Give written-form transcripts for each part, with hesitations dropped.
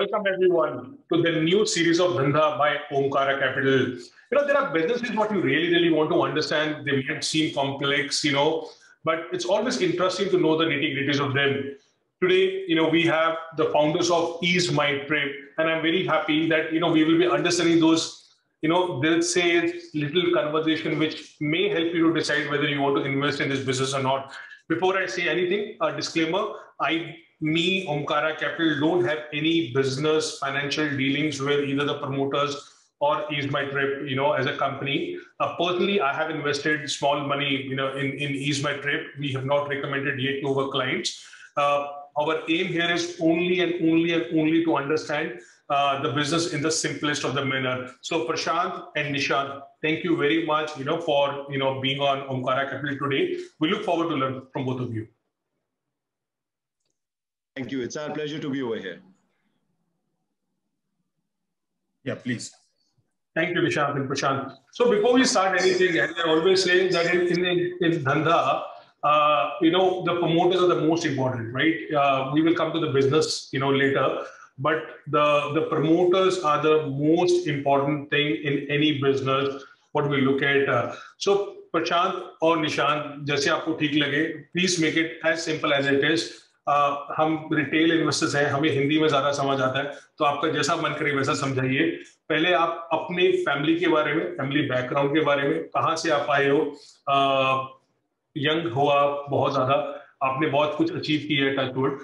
welcome everyone to the new series of Dhandha by Omkara Capital. There are businesses what you really want to understand. They might seem complex, but it's always interesting to know the nitty-gritties of them. Today, we have the founders of Ease My Trip, and I'm very happy that, we will be understanding those, they'll say little conversation which may help you to decide whether you want to invest in this business or not. Before I say anything, a disclaimer, Omkara Capital, don't have any business financial dealings with either the promoters or Ease My Trip, as a company. Personally, I have invested small money, in Ease My Trip. We have not recommended yet to our clients. Our aim here is only to understand the business in the simplest of the manner. So Prashant and Nishant, thank you very much, for being on Omkara Capital today. We look forward to learn from both of you. Thank you. It's our pleasure to be over here. Yeah, please. Thank you, Nishant and Prashant. So before we start anything, I always say that in Dhandha, the promoters are the most important, right? We will come to the business, later, but the promoters are the most important thing in any business, what we look at. So Prashant or Nishant, जैसे आपको ठीक लगे, please make it as simple as it is. हम retail investors हैं, हमें हिंदी में ज्यादा समझ आता है, तो आपका जैसा मन करे वैसा समझाइए. पहले आप अपने फैमिली के बारे में, फैमिली बैकग्राउंड के बारे में, कहाँ से आप आए हो, यंग हो आप बहुत ज्यादा, आपने बहुत कुछ अचीव किया है, टचवुड,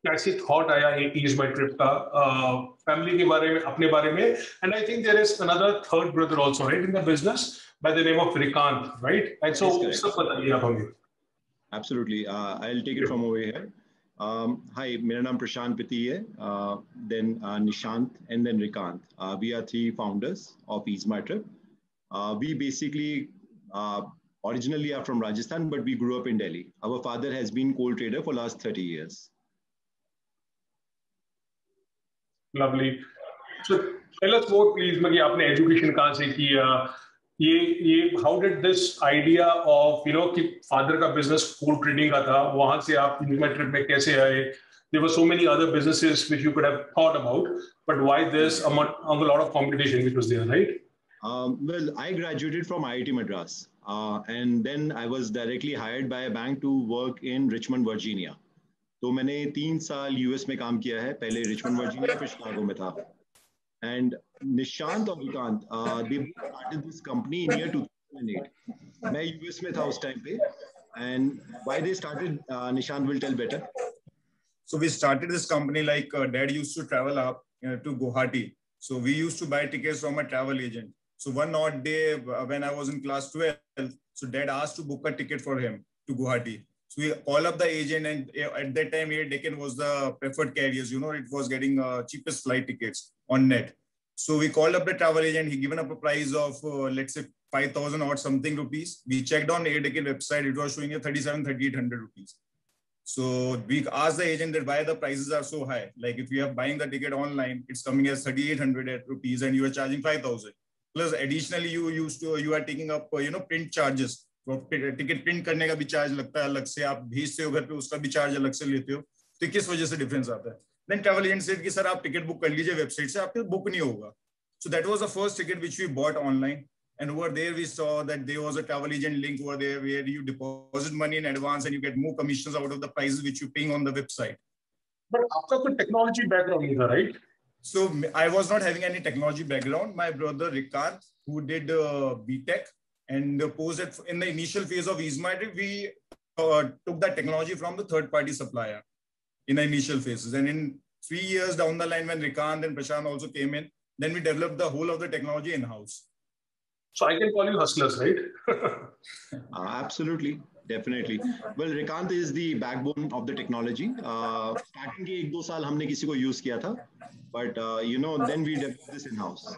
कैसी थॉट आया ईज माय ट्रिप का, फैमिली के बारे में, अपने बारे में. And I think there is another third brother also, right, in the business by the name of Rikant, right? And so सब बताइए आप हमें. Absolutely. I'll take it from over here. Hi, मेरा नाम प्रशांत पिती है, then Nishant, and then Rikant. We are three founders of Ease My Trip. We basically originally are from Rajasthan, but we grew up in Delhi. Our father has been coal trader for last 30 years. Lovely. So tell us more, please. मतलब आपने education कहाँ से किया? ये how did this idea of कि father का business कोल trading का था, वहां से आप Ease My Trip में कैसे आए? There were so many other businesses which you could have thought about, but why this among a lot of competition which was there, right? Well, I graduated from IIT Madras, and then I was directly hired by a bank to work in Richmond, Virginia. तो मैंने 3 साल US में काम किया है, पहले Richmond Virginia, फिर Chicago में था. And Nishant और Rikant, they started this company in year 2008. मैं यूएस में था उस टाइम पे, and why they started, Nishant will tell better. So we started this company like dad used to travel up to Guwahati. So we used to buy tickets from a travel agent. So one odd day when I was in class 12, so dad asked to book a ticket for him to Guwahati. So we call up the agent, and at that time Air Deccan was the preferred carriers. It was getting cheapest flight tickets on net. So we called up the travel agent. He given up a price of let's say 5,000 or something rupees. We checked on Air Deccan website. It was showing a 3,800 rupees. So we asked the agent that why the prices are so high. Like if you are buying the ticket online, it's coming as 3,800 rupees, and you are charging 5,000. Plus additionally, you are taking up print charges. Ticket print करने का भी charge लगता है अलग से, आप भेजते हो घर पे उसका भी चार्ज अलग से लेते हो, तो किस वजह से डिफरेंस आता है? देन ट्रैवल एजेंट सेड कि सर आप टिकट बुक कर लीजिए वेबसाइट से, आपके बुक नहीं होगा. So that was the first ticket which we bought online, and over there we saw that there was a travel agent link over there where you deposit money in advance and you get more commissions out of the prices which you paying on the website. But आपका तो technology background नहीं था, right? So I was not having any technology background. My brother Rikant, who did BTech, and posed in the initial phase of Ease My Trip, we took that technology from the third-party supplier in the initial phases. And in 3 years down the line, when Rikant and Prashant also came in, then we developed the whole of the technology in-house. So I can call you hustlers, right? Absolutely, definitely. Well, Rikant is the backbone of the technology. Starting के 1-2 साल हमने किसी को use किया था, but then we developed this in-house.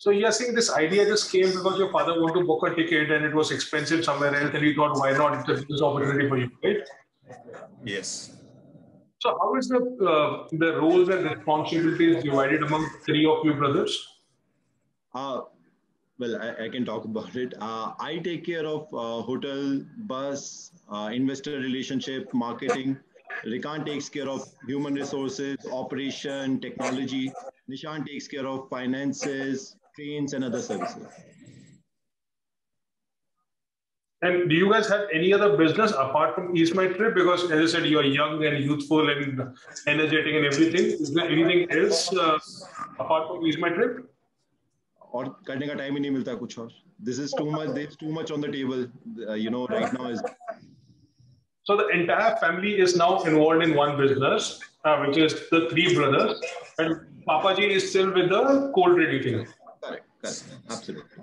So you're saying this idea just came because your father wanted to book a ticket and it was expensive somewhere else, and you thought, why not? It's a business opportunity for you, right? Yes. So how is the roles and responsibilities divided among 3 of you brothers? Well, I can talk about it. I take care of hotel, bus, investor relationship, marketing, Rikan takes care of human resources, operation, technology. Nishan takes care of finances, trains, and other services. And do you guys have any other business apart from Ease My Trip? Because as I said, you are young and youthful and energetic and everything. Is there anything else apart from Ease My Trip? और करने का time ही नहीं मिलता कुछ और. This is too much. There's too much on the table. Right now is. So the entire family is now involved in one business, which is the three brothers, and Papaji is still with the cold trading thing. Correct, absolutely.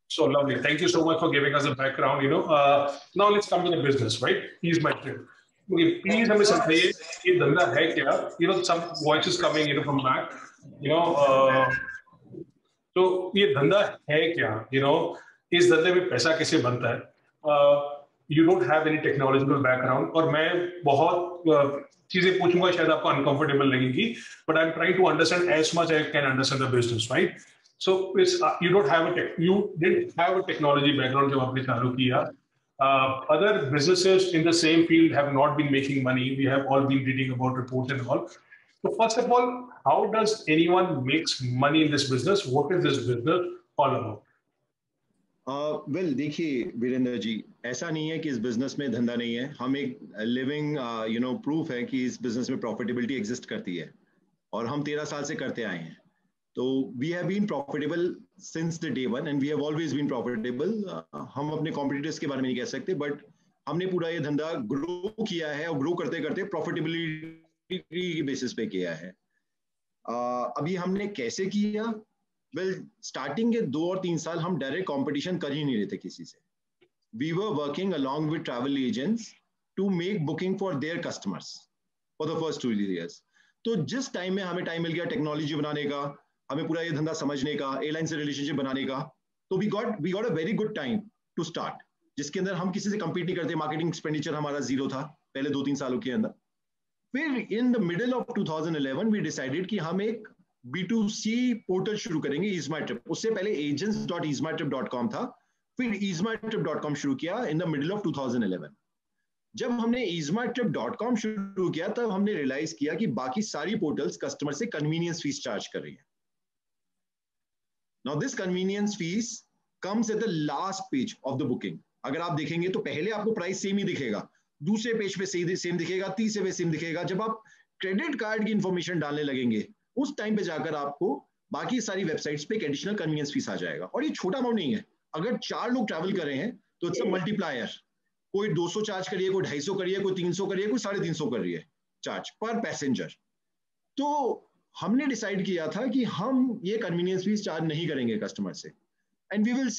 So lovely. Thank you so much for giving us a background. Now let's come to the business, right? Ease My Trip. Okay, please हमें समझाइए ये धंधा है क्या? Some voices coming, from back. तो ये धंधा है क्या? इस धंधे में पैसा कैसे बनता है? You don't have any technological background, और मैं बहुत चीजें पूछूंगा शायद आपको uncomfortable लगेगी, but I'm trying to understand as much as I can understand the business, right? So you didn't have a technology background जब आपने चालू किया. Other businesses in the same field have not been making money. We have all been reading about reports and all. So first of all, how does anyone makes money in this business? What is this business all about? Well देखिए वीरेंद्र जी, ऐसा नहीं है कि इस business में धंधा नहीं है. हम एक लिविंग प्रूफ है कि इस बिजनेस में प्रॉफिटेबिलिटी एग्जिस्ट करती है और हम 13 साल से करते आए हैं. तो we have been profitable since the day one and we have always been profitable. हम अपने कॉम्पिटिटर्स के बारे में नहीं कह सकते, बट हमने पूरा ये धंधा ग्रो किया है और ग्रो करते करते प्रॉफिटेबिलिटी की बेसिस पे किया है. अभी हमने कैसे किया? स्टार्टिंग के 2 और 3 साल हम डायरेक्ट कंपटीशन कर ही नहीं रहे थे किसी से. We were working along with travel agents to make booking for their customers for the first 2 years. तो जिस टाइम में हमें टाइम मिल गया टेक्नोलॉजी बनाने का, हमें पूरा ये धंधा समझने का, एयरलाइन से रिलेशनशिप बनाने का, तो we got a very good time to start, जिसके अंदर हम किसी से कम्पीट नहीं करते. मार्केटिंग एक्सपेंडिचर हमारा 0 था पहले 2-3 सालों के अंदर. फिर in the middle of 2011 we decided कि हम एक B2C पोर्टल शुरू करेंगे, Ease My Trip. उससे पहले agents.easemytrip.com था, फिर easemytrip.com शुरू किया इन द मिडिल ऑफ 2011. जब हमने easemytrip.com शुरू किया तब हमने रियलाइज किया कि बाकी सारी पोर्टल्स कस्टमर से कन्वीनियंस फीस चार्ज कर रही है. Now this convenience fees comes at the last page of the booking. अगर आप देखेंगे तो पहले आपको प्राइस सेम ही दिखेगा, दूसरे पेज पे सेम दिखेगा, तीसरे पे सेम दिखेगा. जब आप क्रेडिट कार्ड की इंफॉर्मेशन डालने लगेंगे उस टाइम पे जाकर आपको बाकी सारी वेबसाइट्स पे एक एडिशनल कन्वीनियंस फीस आ जाएगा. और ये छोटा अमाउंट नहीं है. अगर 4 लोग ट्रैवल कर रहे हैं तो इट्स अ मल्टीप्लायर. कोई 200 चार्ज करिए, कोई 250 करिए, कोई 300 करिए, कोई 350 करिए चार्ज पर पैसेंजर. तो हमने डिसाइड किया था कि हम ये कन्वीनियंस फीस चार्ज नहीं करेंगे कस्टमर से, and we will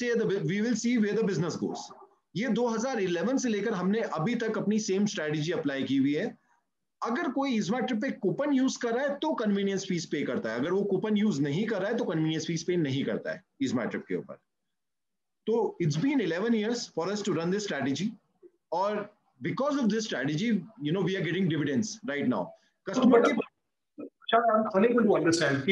see where the business goes. ये 2011 से लेकर हमने अभी तक अपनी सेम स्ट्रेटेजी अप्लाई की हुई है. अगर कोई Ease My Trip पे कूपन यूज कर रहा है तो कन्वीनियंस फीस पे करता है, अगर वो कूपन यूज नहीं कर रहा है तो कन्वीनियंस फीस पे नहीं करता है Ease My Trip के ऊपर. तो it's been 11 years for us to run this strategy, और because of this strategy we are getting dividends right now. Customer के I'm unable to understand.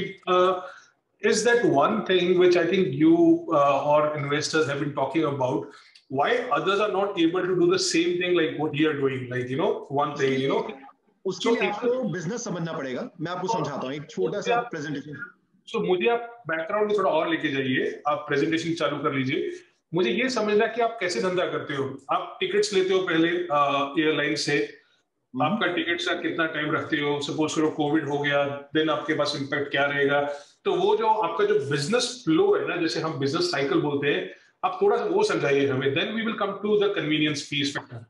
Is that one thing which I think you or investors have been talking about? Why others are not able to do the same thing like what you are doing? Like, one thing, उसके लिए आपको business समझना पड़ेगा. मैं आपको समझाता हूँ एक छोटा सा प्रेजेंटेशन. सो मुझे आप बैकग्राउंड में थोड़ा और लेके जाइए, आप प्रेजेंटेशन चालू कर लीजिए. मुझे ये समझना कि आप कैसे धंधा करते हो. आप टिकट्स लेते हो पहले एयरलाइन से, आपका टिकट्स का कितना टाइम रखते हो. सपोज करो कोविड हो गया, देन आपके पास इम्पैक्ट क्या रहेगा. तो वो जो आपका जो बिजनेस फ्लो है ना, जैसे हम बिजनेस साइकिल बोलते हैं, आप थोड़ा सा वो समझाइए हमें. Then we will come to the convenience fees factor.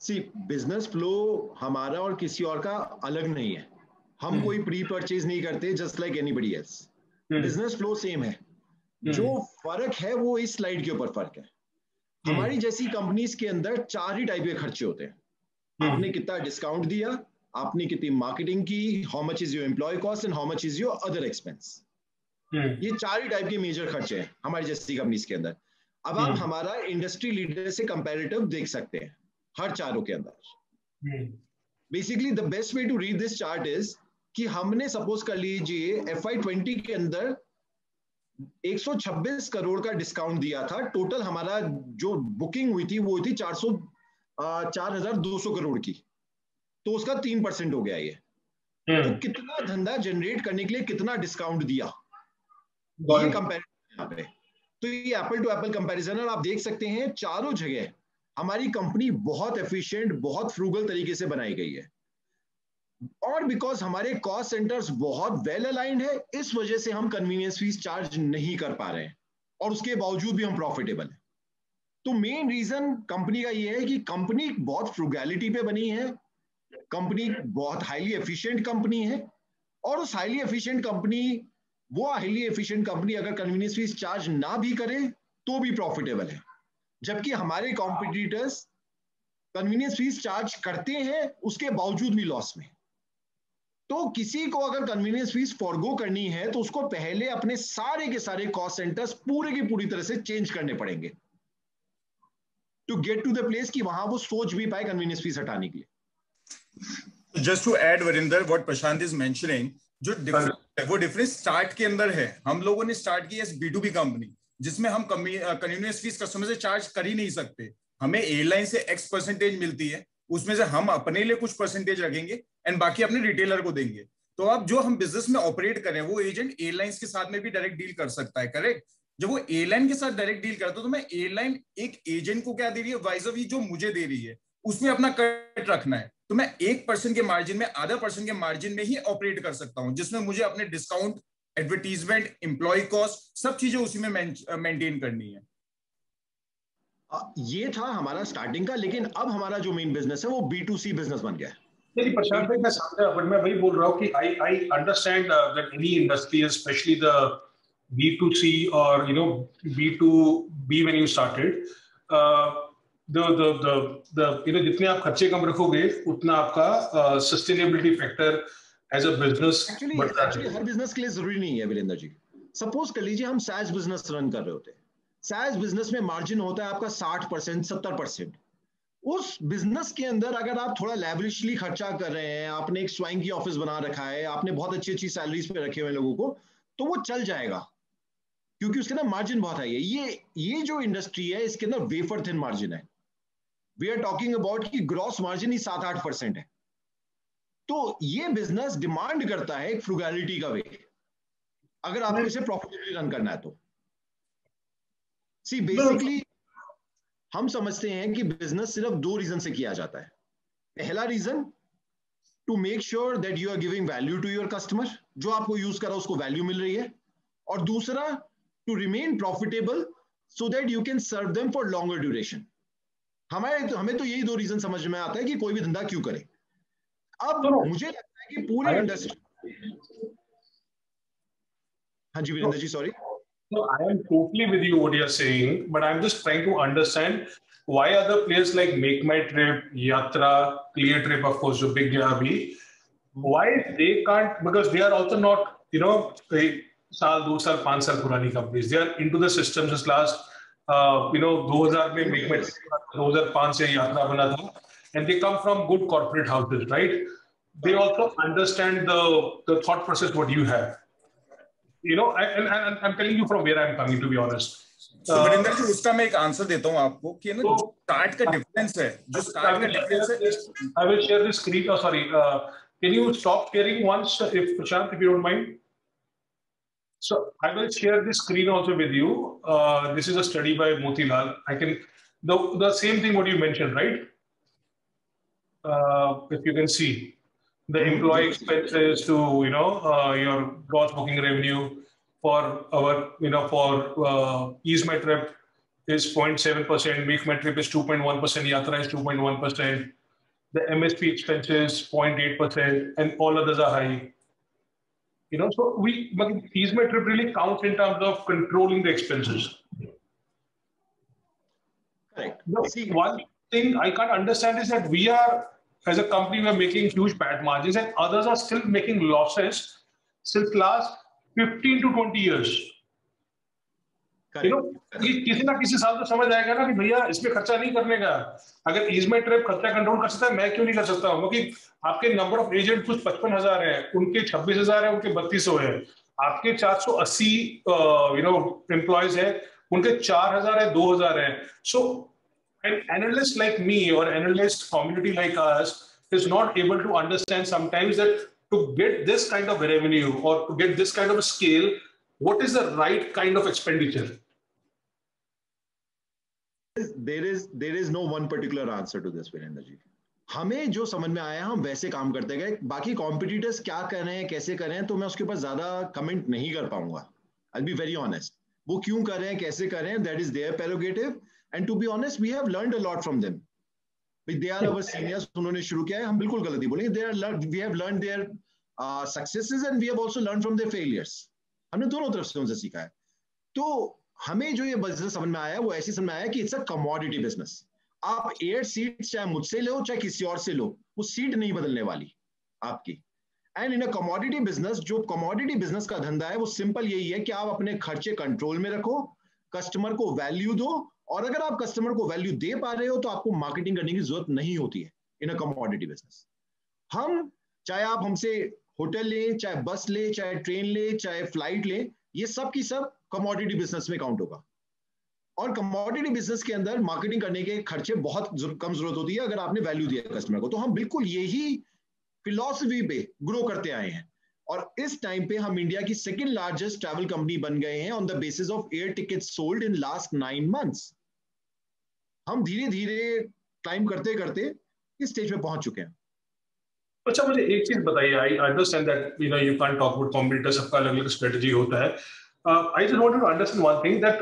See business flow हमारा और किसी और का अलग नहीं है. हम कोई प्री परचेज नहीं करते just like anybody else. Business flow same है. जो फर्क है वो इस स्लाइड के ऊपर फर्क है. हमारी जैसी कंपनीज के अंदर 4 ही टाइप के खर्चे होते हैं. आपने कितना डिस्काउंट दिया, आपने कितनी मार्केटिंग की, how much is your employ cost and how much is your other expense. ये 4 ही टाइप के मेजर खर्चे हैं हमारी जैसी कंपनीज के अंदर. अब आप हमारा इंडस्ट्री लीडर से कंपैरेटिव देख सकते हैं हर 4 के अंदर. Basically the best way to read this chart is कि हमने सपोज कर लीजिए FY20 के अंदर 126 करोड़ का डिस्काउंट दिया था. टोटल हमारा जो बुकिंग हुई थी वो हुई थी 4,200 करोड़ की, तो उसका 3% हो गया ये। तो कितना धंधा जनरेट करने के लिए कितना डिस्काउंट दिया, ये कंपैरिजन यहाँ पे। तो ये एप्पल टू एप्पल कंपैरिजन है, और आप देख सकते हैं चारों जगह हमारी कंपनी बहुत एफिशिएंट, बहुत फ्रूगल तरीके से बनाई गई है, और बिकॉज हमारे कॉस्ट सेंटर्स बहुत वेल अलाइंड है, इस वजह से हम कन्वीनियंस फीस चार्ज नहीं कर पा रहे हैं, और उसके बावजूद भी हम प्रॉफिटेबल हैं। तो मेन रीजन कंपनी का ये है कि कंपनी बहुत फ्रूगैलिटी पे बनी है, कंपनी बहुत हाईली एफिशिएंट कंपनी है, और उस हाईली एफिशिएंट कंपनी, वो हाईली एफिशिएंट कंपनी अगर कन्वीनियंस फीस चार्ज ना भी करे तो भी प्रॉफिटेबल है, जबकि हमारे कॉम्पिटिटर्स कन्वीनियंस फीस चार्ज करते हैं उसके बावजूद भी लॉस में। तो किसी को अगर कन्वीनियंस फीस फॉरगो करनी है तो उसको पहले अपने सारे के सारे कॉस्ट सेंटर्स पूरे की पूरी तरह से चेंज करने पड़ेंगे to get to the place कि वहां वो सोच भी पाए कन्वीनियंस फीस हटाने के लिए। Just to add Varinder what Prashant is mentioning, जो वो डिफरेंस स्टार्ट के अंदर है, हम लोगों ने स्टार्ट की एज B2B कंपनी, जिसमें हम कन्वीनियंस फीस कस्टमर से चार्ज कर ही नहीं सकते। हमें एयरलाइन से X% मिलती है, उसमें से हम अपने लिए कुछ परसेंटेज रखेंगे एंड बाकी अपने रिटेलर को देंगे। तो अब जो हम बिजनेस में ऑपरेट कर रहे हैं, वो एजेंट एयरलाइंस के साथ में भी डायरेक्ट डील कर सकता है, करेक्ट? जब वो एयरलाइन के साथ डायरेक्ट डील करता है तो मैं एयरलाइन एक एजेंट को क्या दे रही है, वाइज वी जो मुझे दे रही है, उसमें अपना कट रखना है। तो मैं 1% के मार्जिन में, आधा % के मार्जिन में ही ऑपरेट कर सकता हूं, जिसमें मुझे अपने डिस्काउंट, एडवर्टीजमेंट, एम्प्लॉय कॉस्ट, सब चीजें उसी में मेंटेन करनी है। ये था हमारा स्टार्टिंग का, लेकिन अब हमारा जो मेन बिजनेस है वो B2C बिजनेस बन गया है। नहीं प्रशांत भाई, मैं समझा, बट मैं वही बोल रहा हूँ कि I understand that any industry, specially the B2C or B2B when you started, the जितने आप खर्चे कम रखोगे उतना आपका sustainability factor as a business बढ़ता है। हर बिजनेस के लिए जरूरी नहीं है वीरेंद्र जी। सपोज कर लीजिए हम SaaS बिजनेस रन कर रहे होते हैं, SaaS बिजनेस में मार्जिन होता है आपका 60%, 70%। उस बिजनेस के अंदर अगर आप थोड़ा लैविशली खर्चा कर रहे हैं, आपने एक स्वाइंग की ऑफिस बना रखा है, आपने बहुत अच्छी अच्छी सैलरीज पे रखे हुए लोगों को, तो वो चल जाएगा, क्योंकि उसके अंदर मार्जिन बहुत हाई है। ये जो इंडस्ट्री है इसके अंदर वेफर थिन मार्जिन है। वी आर टॉकिंग अबाउट कि ग्रॉस मार्जिन ही 7-8% है। तो ये बिजनेस डिमांड करता है एक फ्रुगैलिटी का वे, अगर आपको इसे प्रॉफिटेबली रन करना है तो। सी बेसिकली हम समझते हैं कि बिजनेस सिर्फ 2 रीजन से किया जाता है। पहला reason, to make sure that you are giving value to your customer, जो आपको यूज कर रहा है उसको वैल्यू मिल रही है। और दूसरा, to remain profitable so that you can serve them for longer duration. हमें तो यही 2 रीजन समझ में आता है कि कोई भी धंधा क्यों करे। अब मुझे लगता है कि पूरे इंडस्ट्री, हाँ जी Virendra ji, sorry. No, I am totally with you what you're saying, but I'm just trying to understand why other players like Make My Trip, Yatra, Clear Trip, of course, जो big है अभी, why they can't, because they are also not, साल 2 साल 5 साल पुरानी companies, they are into the system since last 2000 में Make My Trip 2005 से यात्रा बना था, and they come from good corporate houses, right? They also understand the thought process what you have. And I'm telling you from where I'm coming, to be honest. So Varinder जी, उसका मैं एक answer देता हूं आपको कि ना, स्टार्ट का difference है, जो स्टार्ट का डिफरेंस है। I will share this screen. Oh, sorry. Can you stop sharing once, if Prashant, if you don't mind? So I will share this screen also with you. This is a study by Motilal. I can the same thing what you mentioned, right? If you can see the employee expenses to your gross booking revenue for our for Ease My Trip is 0.7%, Make My Trip is 2.1%, Yatra is 2.1%, the MSP expenses 0.8%, and all others are high. So Ease My Trip really counts in terms of controlling the expenses. Correct. See, one thing I can't understand is that we are, as a company, we are making huge PAT margins, and others are still making losses since last 15 to 20 years. किसी ना किसी साल तो समझ आएगा ना कि भैया इसमें खर्चा नहीं करने का। अगर ईज माई ट्रिप खर्चा कंट्रोल कर सकता है, मैं क्यों नहीं कर सकता हूँ? क्योंकि आपके नंबर ऑफ एजेंट कुछ 55,000 है, उनके 26,000 है, उनके 3200 है। आपके 480 एम्प्लॉयज है, उनके 4,000 है, 2,000 है। सो an analyst like me or analyst community like us is not able to understand sometimes that to get this kind of revenue or to get this kind of a scale, what is the right kind of expenditure? There is no one particular answer to this, Virender ji. हमें जो समझ में आया हम वैसे काम करते गए. बाकी कॉम्पिटिटर्स क्या कर रहे हैं, कैसे कर रहे हैं, तो मैं उसके ऊपर ज्यादा कमेंट नहीं कर पाऊंगा. I'll be very honest. वो क्यों कर रहे हैं, कैसे कर रहे हैं, that is their prerogative. And to be honest, we have learned a lot from them. They are our seniors. उन्होंने शुरू किया है, हम बिल्कुल गलती बोलेंगे. We have learned their successes and we have also learned from their failures. हमने दोनों तरफ से उनसे सीखा है. तो हमें जो ये बिजनेस समझ में आया वो ऐसे समझ में आया कि इट्स अ कमोडिटी बिजनेस. आप 8 सीट्स चाहे मुझसे लो चाहे किसी और से लो, वो सीट नहीं बदलने वाली आपकी. And in a commodity business, जो कमोडिटी बिजनेस का धंधा है वो सिंपल यही है कि आप अपने खर्चे कंट्रोल में रखो, कस्टमर को वैल्यू दो, और अगर आप कस्टमर को वैल्यू दे पा रहे हो तो आपको मार्केटिंग करने की जरूरत नहीं होती है इन अ कमोडिटी बिजनेस. हम चाहे आप हमसे होटल लें, चाहे बस ले, चाहे ट्रेन ले, चाहे फ्लाइट ले, ये सब की सब कमोडिटी बिजनेस में काउंट होगा. और कमोडिटी बिजनेस के अंदर मार्केटिंग करने के खर्चे बहुत कम जरूरत होती है अगर आपने वैल्यू दिया कस्टमर को. तो हम बिल्कुल यही फिलॉसफी पे ग्रो करते आए हैं और इस टाइम पे हम इंडिया की सेकंड लार्जेस्ट ट्रैवल कंपनी बन गए हैं on the basis of air tickets sold in last 9 months. हम धीरे धीरे क्लाइम करते करते इस स्टेज पे पहुंच चुके हैं. अच्छा, मुझे एक चीज बताइए. I understand that you can talk about competitors, सबका अलग अलग स्ट्रेटजी होता है. I just wanted to understand one thing that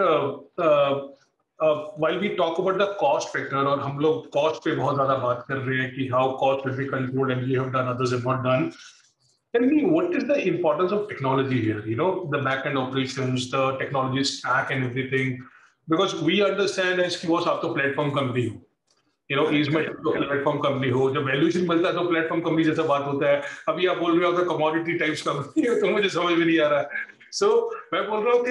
while we talk about the cost factor, और हम लोग cost पे बहुत ज़्यादा बात कर रहे हैं कि how cost will be controlled and we have done, others have not done. Tell me, what is the importance of technology here? You know, the back-end operations, the technology stack and everything. Because we understand as कि वो आप तो platform company हो. You know, easement तो platform company हो. जब valuation मिलता है तो platform company जैसा बात होता है. अभी आप बोल रहे हो अगर commodity types company है तो मुझे समझ में नहीं आ रहा है. So, मैं बोल रहा हूँ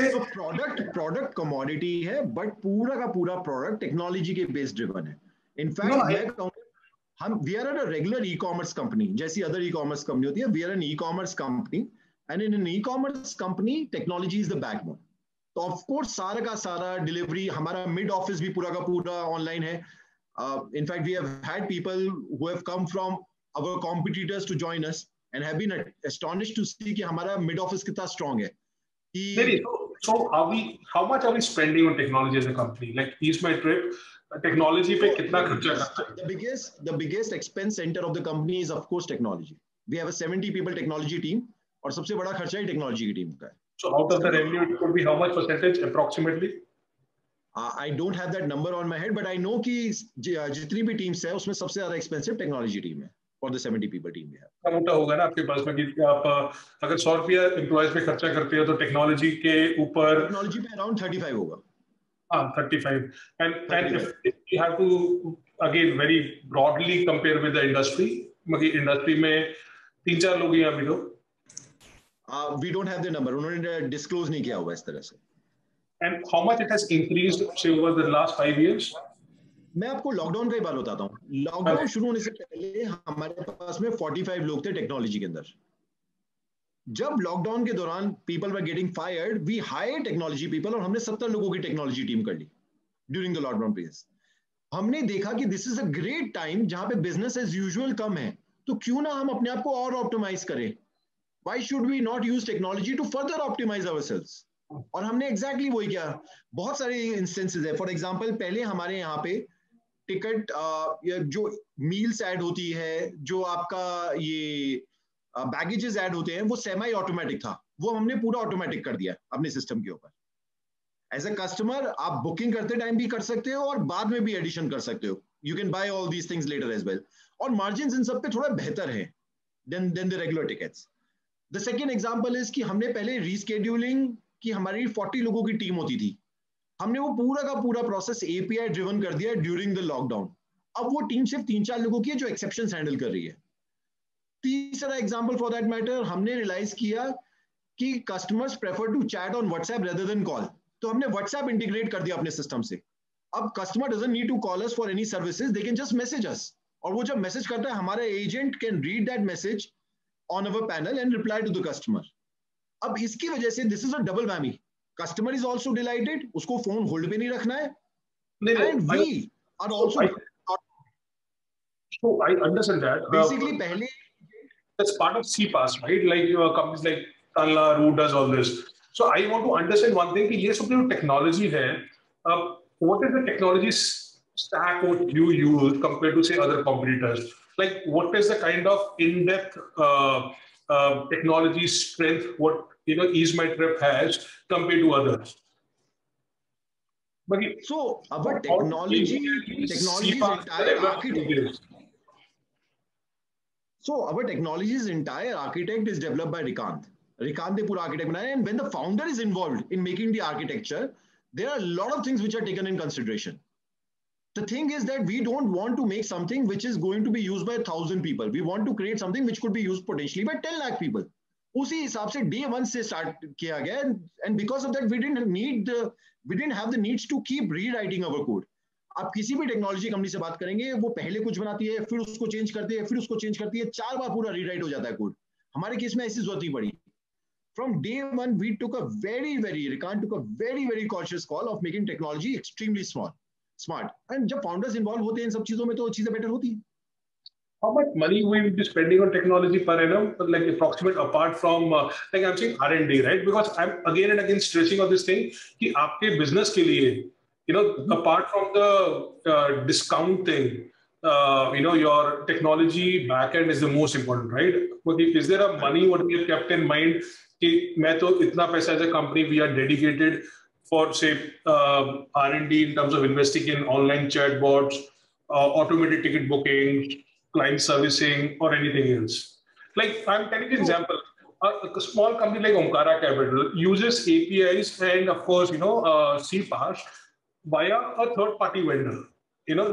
कि प्रोडक्ट कमोडिटी है बट पूरा का पूरा प्रोडक्ट टेक्नोलॉजी के बेस्ड ड्रिवन है. इनफैक्ट मैं कहूँगा हम we are a regular e commerce company जैसी अदर ई कॉमर्स कंपनी होती है. We are an e commerce company and in an e commerce company technology is the backbone. तो of course सारा का सारा डिलीवरी, हमारा मिड ऑफिस भी पूरा का पूरा ऑनलाइन है. In fact we have had people who have come from our competitors to join us and have been astonished to see कि हमारा मिड ऑफिस कितना स्ट्रांग है. So how much are we spending on technology as a company? Like Ease My Trip, technology पे कितना खर्चा करता है? The biggest expense center of the company is of course technology. We have a 70 people technology team और सबसे बड़ा खर्चा ही technology की टीम का है. So out of the revenue, it could be how much percentage approximately? I don't have that number on my head, but I know कि जितनी भी टीम्स है उसमें सबसे ज्यादा expensive technology team है. For the 70 people team we have. क्या मोटा होगा ना आपके पास में कि आप अगर 100 रुपया एम्प्लॉइज पे खर्चा करते हो तो टेक्नोलॉजी के ऊपर टेक्नोलॉजी पे अराउंड 35 होगा. हाँ 35. And if you have to again very broadly compare with the industry, मतलब इंडस्ट्री में 3-4 लोग हैं अभी तो. We don't have the number. उन्होंने डिस्क्लोज नहीं किया हुआ इस तरह से. And how much it has increased say over the last 5 years? मैं आपको लॉकडाउन का ही बात बताता हूँ. लॉकडाउन शुरू होने से पहले हमारे पास में 45 लोग थे टेक्नोलॉजी के अंदर. जब लॉकडाउन के दौरान people were getting fired, we hire technology people और हमने 70 लोगों की टेक्नोलॉजी टीम कर ली ड्यूरिंग द लॉकडाउन पीरियड. हमने देखा कि this is a great time जहां पे बिजनेस एज यूजुअल कम है, तो क्यों ना हम अपने आप को और ऑप्टिमाइज करें. Why should we not use technology to further optimise ourselves. और हमने एग्जैक्टली वही किया. बहुत सारे इंस्टेंसेस है. फॉर एग्जांपल पहले हमारे यहाँ पे टिकट जो मील्स ऐड होती है, जो आपका ये बैगेजेस ऐड होते हैं, वो सेमी ऑटोमेटिक था. वो हमने पूरा ऑटोमेटिक कर दिया अपने सिस्टम के ऊपर. एज अ कस्टमर आप बुकिंग करते टाइम भी कर सकते हो और बाद में भी एडिशन कर सकते हो. You can buy all these things later as well. और मार्जिन इन सब पे थोड़ा बेहतर है than the regular tickets. The second example is कि हमने पहले रीस्केड्यूलिंग की हमारी 40 लोगों की टीम होती थी. हमने वो पूरा का पूरा प्रोसेस एपीआई ड्रिवन कर दिया ड्यूरिंग द लॉकडाउन. अब वो टीम सिर्फ 3-4 लोगों की है जो एक्सेप्शंस हैंडल कर रही है. तीसरा एग्जांपल फॉर दैट मैटर, हमने रियलाइज किया कि customers prefer to chat on WhatsApp rather than call. तो हमने व्हाट्सएप इंटीग्रेट कर दिया अपने सिस्टम से. अब customer doesn't need to call us for any services, they can just message us. और वो जब मैसेज करता है हमारा agent can read that message on our panel and reply to the customer. अब इसकी वजह से this is a double whammy. Customer is also delighted, उसको फोन होल्ड पे नहीं रखना है. And we are also. So I understand that. Basically, pehle that's part of CPaaS, right? Like companies like Tanla, who does all this. So I want to understand one thing: कि ये सब जो technology है, what is the technology stack what you use compared to say other competitors? Like what is the kind of in-depth technology strength what EaseMyTrip has compared to others? But so our technology is entire architect. So our technology's entire architect is developed by Rikant. Rikant ne pura architect banaya, and when the founder is involved in making the architecture, there are a lot of things which are taken in consideration. The thing is that we don't want to make something which is going to be used by 1,000 people. We want to create something which could be used potentially by 10 lakh people. उसी हिसाब से day one से start किया गया, and because of that we didn't have the needs to keep rewriting our code. आप किसी भी technology company से बात करेंगे, वो पहले कुछ बनाती है, फिर उसको चेंज करती है, फिर उसको चेंज करती है, 4 बार पूरा रीराइट हो जाता है कोड. हमारे केस में ऐसी जरूरत नहीं पड़ी. From day one, we took a Rikant took a very cautious call of making technology extremely smart. And जब founders involved होते हैं इन सब चीजों में, तो चीजें better होती हैं. How much money we will be spending on technology per annum, like approximate, apart from like I'm saying R&D, right? Because I'm again and again stressing on this thing कि आपके business के लिए, apart from the discounting, your technology backend is the most important, right? Is there a money what we have kept in mind कि मैं तो इतना पैसा as a company we are dedicated for say R&D in terms of investing in online chatbots, automated ticket booking, client servicing, or anything else? Like I'm telling you an example. A small company like Omkara Capital uses APIs and of course CPaaS via a third-party vendor.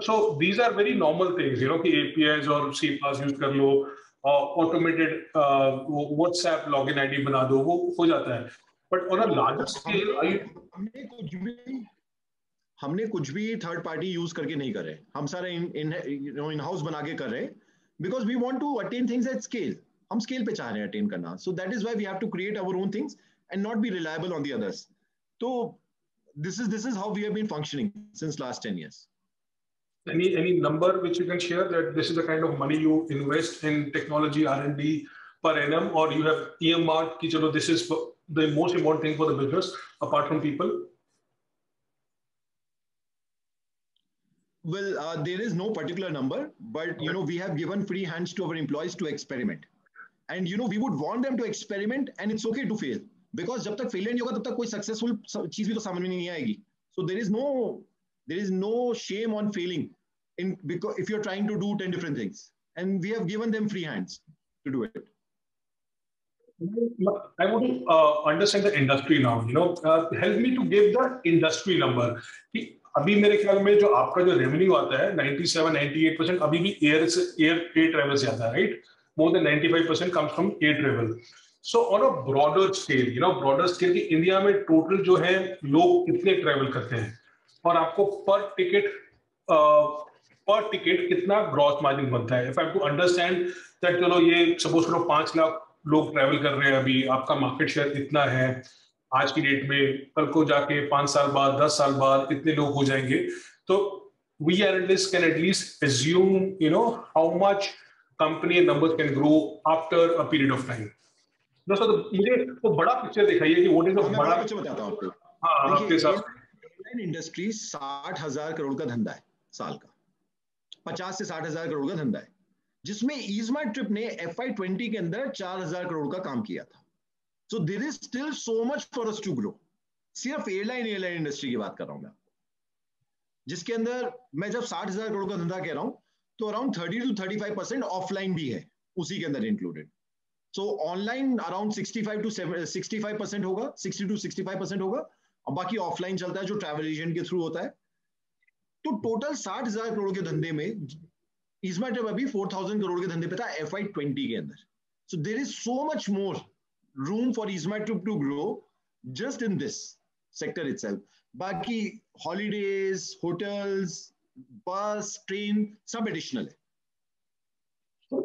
So these are very normal things. कि APIs or CPaaS use कर लो, automated WhatsApp login ID बना दो, वो हो जाता है. But on a larger scale, हमने कुछ भी थर्ड पार्टी यूज करके नहीं कर रहे. हम सारे इन हाउस बना के कर रहे हैं, because we want to attain things at scale. हम स्केल पे चाह रहे हैं अटेन करना. So that is why we have to create our own things and not be reliable on the others. तो this is how we have been functioning since last 10 years. Any number which you can share that this is the kind of money you invest in technology R&D per annum, or you have earmarked कि चलो this is the most important thing for the business apart from people? Well, there is no particular number, but we have given free hands to our employees to experiment, and we would want them to experiment, and it's okay to fail, because जब तक failure नहीं होगा तब तक कोई successful चीज भी तो सामने नहीं आएगी. So there is no shame on failing because if you're trying to do 10 different things, and we have given them free hands to do it. I want to understand the industry now. Help me to give the industry number. अभी मेरे ख्याल में जो आपका जो revenue आता है 97-98% अभी भी एयर ट्रेवल से आता है, right? More than 95% comes from air travel. So on a broader scale कि इंडिया में टोटल जो है लोग कितने ट्रेवल करते हैं, और आपको पर टिकट कितना ग्रॉस मार्जिन बनता है. If I have to understand that चलो ये सपोज करो 5 लाख लोग ट्रेवल कर रहे हैं, अभी आपका मार्केट शेयर इतना है आज की डेट में, कल को जाके 5 साल बाद 10 साल बाद इतने लोग हो जाएंगे, तो we analysts can at least assume how much company numbers can grow after a period of time. So मुझे तो बड़ा पिक्चर दिखाइए कि what is the बड़ा पिक्चर बताता हूँ आपको. हाँ, आपके साथ एयरलाइन इंडस्ट्री 60,000 करोड़ का धंधा है साल का. 50 से 60,000 करोड़ का धंधा है, जिसमें EaseMyTrip ने FY20 के अंदर 4,000 करोड़ का काम किया था. So there is still so much for us to grow. सिर्फ एयरलाइन इंडस्ट्री की बात कर रहा हूं मैं, जिसके अंदर मैं जब 60,000 करोड़ का धंधा कह रहा हूं तो अराउंड 30 to 35% ऑफलाइन भी है उसी के अंदर इंक्लूडेड. सो ऑनलाइन अराउंड 65% होगा, 60 to 65% होगा, और बाकी ऑफलाइन चलता है जो ट्रैवल एजेंट के थ्रू होता है. तो टोटल 60,000 करोड़ के धंधे में EaseMyTrip अभी 4,000 करोड़ के धंधे पे था FY20 के अंदर. So there is so much more room for EaseMyTrip to grow just in this sector itself. बाकी holidays, hotels, bus, train सब additional है.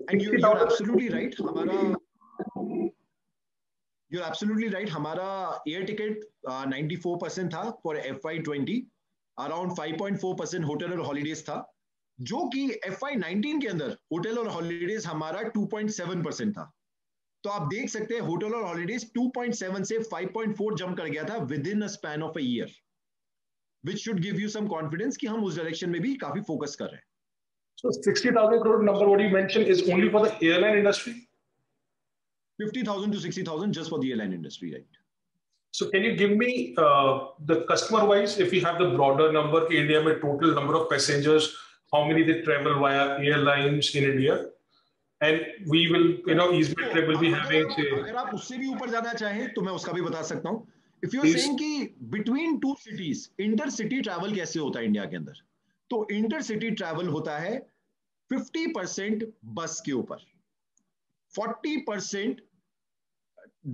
And you're absolutely right. You're absolutely right. हमारा air ticket 94% था for FY20, around 5.4% hotel और holidays था, जो कि FY19 के अंदर होटल और हॉलीडेज हमारा 2.7% था। तो आप देख सकते हैं होटल और हॉलीडेज 2.7 से 5.4 जंप कर गया था within a span of a year, which should give you some confidence कि हम उस डायरेक्शन में भी काफी फोकस कर रहे हैं। So 60,000 crore number what you mentioned is only for the airline industry? 50,000 to 60,000 just for the airline industry, right? So can you give me the customer wise, if you have the broader number in India, में total number of passengers, how many they travel via airlines in India? And we will, EasyJet trip will be having. अगर आप उससे भी ऊपर जाना चाहें तो मैं उसका भी बता सकता हूँ. If you are saying कि between two cities, intercity travel कैसे होता है इंडिया के अंदर, तो intercity travel होता है 50% बस के ऊपर, 40%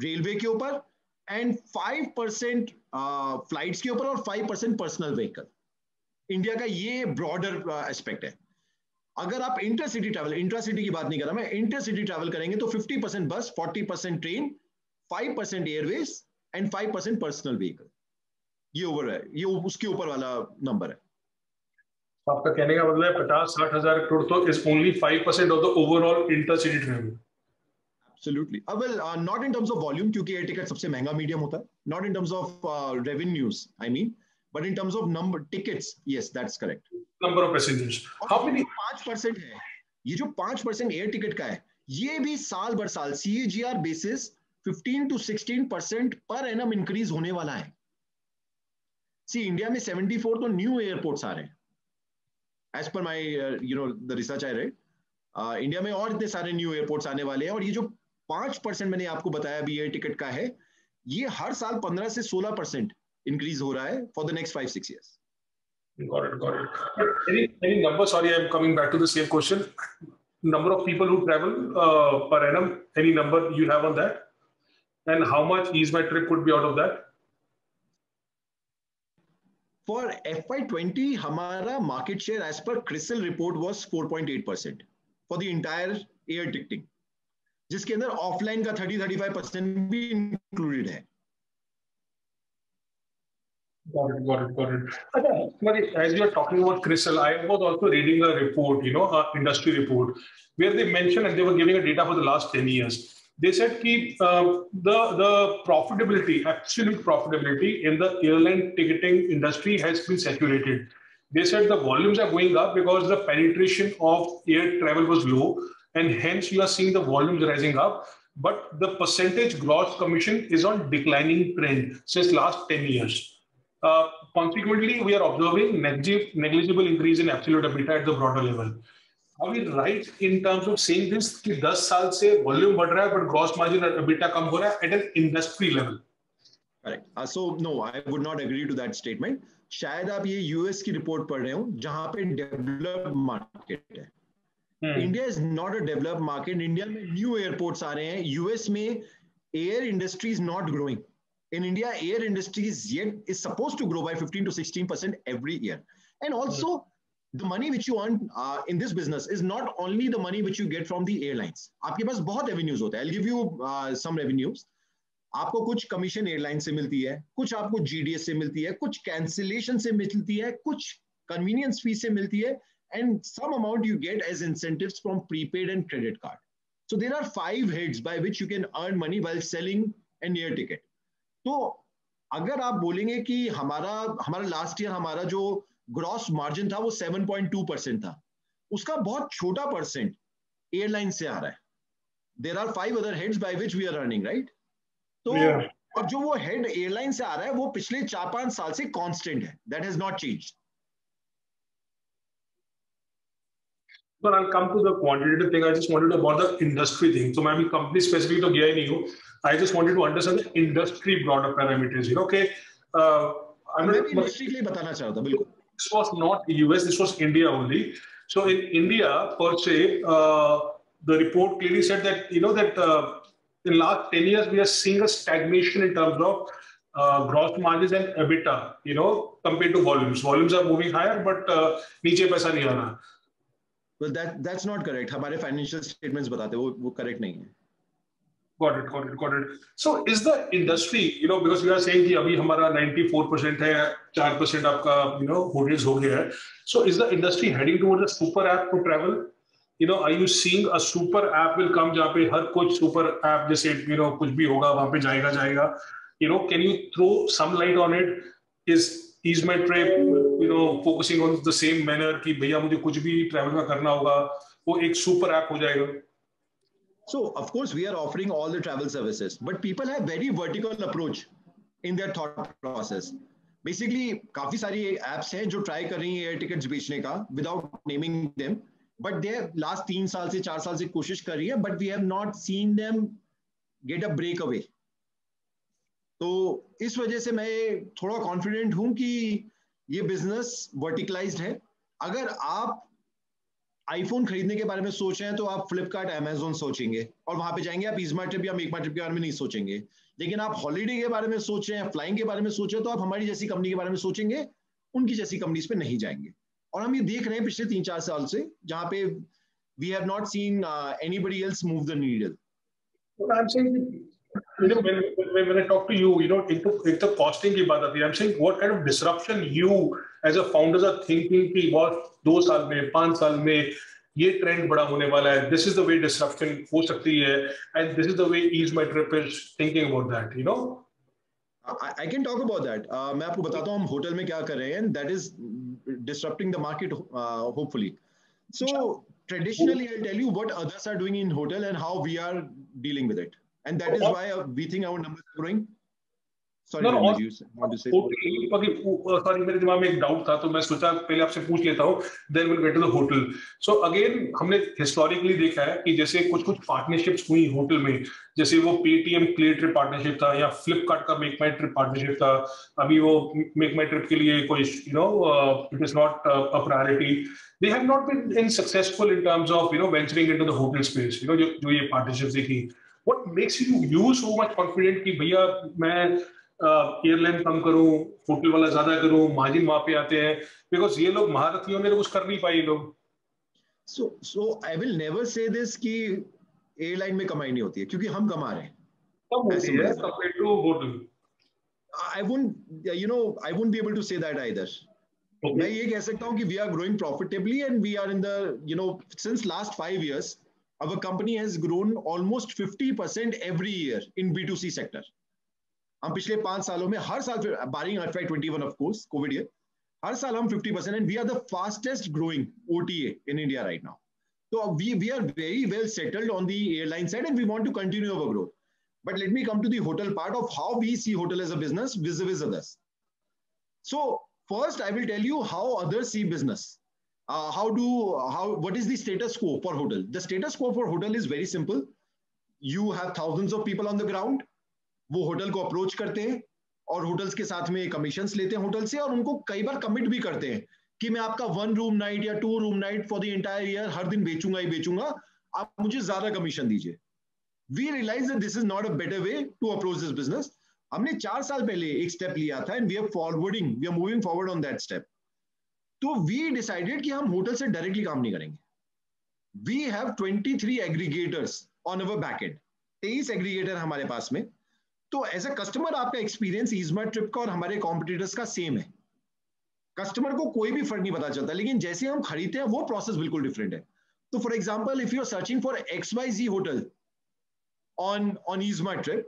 रेलवे के ऊपर एंड 5% फ्लाइट्स के ऊपर और 5% पर्सनल व्हीकल. इंडिया का ये ब्रॉडर एस्पेक्ट है. अगर आप इंटरसिटी ट्रैवल, इंट्रासिटी की बात नहीं कर रहा मैं, इंटरसिटी ट्रैवल करेंगे तो 50% बस, 40% train, 5% Airways and 5% personal vehicle. ये ओवर है, ये उसके ऊपर वाला नंबर है. आपका कहने का मतलब है 50-60 हजार करोड़ तो is only 5% of the overall intercity travel. Absolutely. Well, not in terms of volume, क्योंकि एयर टिकट सबसे महंगा मीडियम होता है. Not in terms of revenues, I mean, but in terms of number tickets, yes, that's correct. Number of passengers. How many? 5% है. ये जो 5% air ticket का है, ये भी साल भर साल CAGR basis 15 to 16% per annum increase होने वाला है. सी इंडिया में 74 तो न्यू एयरपोर्ट्स आ रहे हैं. As per my, the research I read, India में और इतने सारे न्यू एयरपोर्ट्स आने वाले हैं. और ये जो 5% मैंने आपको बताया अभी एयर टिकट का है, ये हर साल 15 से 16% इंक्रीज हो रहा है for the next 5-6 years. Got it. Any number? Sorry, I'm coming back to the same question. Number of people who travel per annum. Any number you have on that? And how much EasyJet would be out of that? For FY20, हमारा market share as per CRISIL report was 4.8% for the entire air ticketing, जिसके अंदर offline का 30-35% भी included है. Got it. Okay, as you are talking about CRISIL, I was also reading a report, industry report, where they mentioned, and they were giving a data for the last 10 years. They said that the profitability, absolute profitability in the airline ticketing industry has been saturated. They said the volumes are going up because the penetration of air travel was low, and hence you are seeing the volumes rising up. But the percentage gross commission is on declining trend since last 10 years. Consequently, we are observing negligible increase in absolute EBITDA at the broader level. Are we right in terms of saying this कि 10 साल से volume बढ़ रहा है but gross margin और EBITDA कम हो रहा है at an industry level? Correct. So no, I would not agree to that statement. शायद आप ये US की रिपोर्ट पढ़ रहे हो जहां पे डेवलप्ड मार्केट है. India is not a developed market. India में न्यू एयरपोर्ट्स आ रहे हैं. यूएस में air industry is not growing. In India, air industry is supposed to grow by 15 to 16% every year. And also, the money which you earn in this business is not only the money which you get from the airlines. आपके पास बहुत revenues होते हैं. I'll give you some revenues. आपको कुछ commission airline से मिलती है, कुछ आपको GDS से मिलती है, कुछ कैंसिलेशन से मिलती है, कुछ कन्वीनियंस फी से मिलती है, and some amount you get as incentives from prepaid and credit card. So there are 5 heads by which you can earn money while selling an air ticket. तो अगर आप बोलेंगे कि हमारा लास्ट ईयर हमारा जो ग्रॉस मार्जिन था वो 7.2% था, उसका बहुत छोटा परसेंट एयरलाइन से आ रहा है. There are 5 other heads by which we are earning, right? तो और जो वो हेड एयरलाइन से आ रहा है वो पिछले 4-5 साल से कांस्टेंट है. That has not changed. But I'll come to the quantitative thing. I just wanted about the industry thing. So maybe company specific to gaya nahi ho. I just wanted to understand the industry broader parameters. Okay. मैं भी industry के लिए बताना चाहता हूं. बिल्कुल. This was not US. This was India only. So in India, per se, the report clearly said that that in last 10 years we are seeing a stagnation in terms of gross margins and EBITDA. Compared to volumes. Volumes are moving higher, but नीचे पैसा नहीं आ रहा. Well, that's not correct. हमारे financial statements बताते हैं वो correct नहीं है. got it. So is the industry, because you are saying कि अभी हमारा 94% है, 4% आपका, hotels हो गया है. So is the industry heading towards a super app to travel? Are you seeing a super app will come जहाँ पे हर कुछ super app जैसे, कुछ भी होगा वहाँ पे जाएगा. Can you throw some light on it? Is EaseMyTrip, focusing on the same manner कि भैया मुझे कुछ भी travel में करना होगा, वो एक super app हो जाएगा? So, of course, we are offering all the travel services, but people have very vertical approach in their thought process. Basically, काफी सारी apps हैं जो try कर रही हैं air tickets बेचने का without naming them, but they have last 3 साल से 4 साल से कोशिश कर रही है, but we have not seen them get a breakaway. तो इस वजह से मैं थोड़ा confident हूं कि ये business verticalized है. अगर आप आईफोन खरीदने के बारे में सोच रहे हैं तो आप फ्लिपकार्ट, अमेज़न सोचेंगे और वहां पे जाएंगे. आप EaseMyTrip या मेकमाईट्रिप के बारे में नहीं सोचेंगे. लेकिन आप हॉलीडे के बारे में सोच रहे हैं, फ्लाइंग के बारे में सोच रहे हैं, तो आप हमारी जैसी कंपनी के बारे में सोचेंगे. उनकी जैसी कंपनीज पे नहीं जाएंगे. और हम ये देख रहे हैं पिछले 3-4 साल से, जहां पे we have not seen anybody else move the needle. I'm saying, when I talk to you, एक तो costing की बात आती है. I'm saying what kind of disruption you as a founders are thinking कि बहुत 2 साल में, 5 साल में ये ट्रेंड बड़ा होने वाला है. This is the way disruption हो सकती है, and this is the way EaseMyTrip is thinking about that. I can talk about that. मैं आपको बताता हूँ हम होटल में क्या कर रहे हैं. That is disrupting the market, hopefully. So traditionally, I'll tell you what others are doing in hotel and how we are dealing with it. And that is why we think our numbers are growing. Sorry, No, you want to say? Sorry, मेरे दिमाग में एक doubt था तो मैं सोचा पहले आपसे पूछ लेता हूँ. Then we'll get to the hotel. So again, हमने historically देखा है कि जैसे कुछ पार्टनरशिप्स हुई होटल में, जैसे वो Paytm ClearTrip पार्टनरशिप था या फ्लिपकार्ट का मेकमाईट्रिप पार्टनरशिप था. अभी वो मेकमाईट्रिप के लिए कोई it is not a priority. They have not been successful in terms of venturing into the hotel space. जो ये पार्टनरशिप्स देखी. What makes you so much confident कि भैया मैं एयरलाइन कम करूं, होटल वाला ज्यादा करूं, मार्जिन वहां पे आते हैं? बिकॉज ये लोग महारथियों में तो कुछ कर नहीं पाए लोग. So I will never say this कि एयरलाइन में कमाई नहीं होती है, क्योंकि हम कमा रहे हैं. कम होती है compared to hotel. I won't be able to say that either. Okay. मैं ये कह सकता हूँ कि we are growing profitably and we are in the since last 5 years our company has grown almost 50% every year in B2C sector. हम पिछले 5 सालों में हर साल, barring FY21 of course, COVID year, हर साल हम 50% and we are the fastest growing OTA in India right now. So we are very well settled on the airline side and we want to continue our growth. But let me come to the hotel part of how we see hotel as a business vis-a-vis others. So first I will tell you how others see business. What is the status quo for hotel? The status quo for hotel is very simple. You have thousands of people on the ground. वो hotel को approach करते हैं और hotels के साथ में commissions लेते हैं होटल से, और उनको कई बार कमिट भी करते हैं कि मैं आपका 1 रूम नाइट या 2 room night for the entire year हर दिन बेचूंगा ही बेचूंगा, आप मुझे ज्यादा कमीशन दीजिए. We realize that this is not a better way to approach this business. हमने 4 साल पहले एक स्टेप लिया था and we are moving forward on that step. तो वी डिसाइडेड कि हम होटल से डायरेक्टली काम नहीं करेंगे. We have 23 aggregators on our back end. 23 aggregator हमारे पास में. तो एज अ कस्टमर आपका एक्सपीरियंस EaseMyTrip का और हमारे कॉम्पिटिटर्स का सेम है. कस्टमर को कोई भी फर्क नहीं पता चलता, लेकिन जैसे हम खरीदते हैं वो प्रोसेस बिल्कुल डिफरेंट है. तो for example if you are searching for XYZ hotel on EaseMyTrip,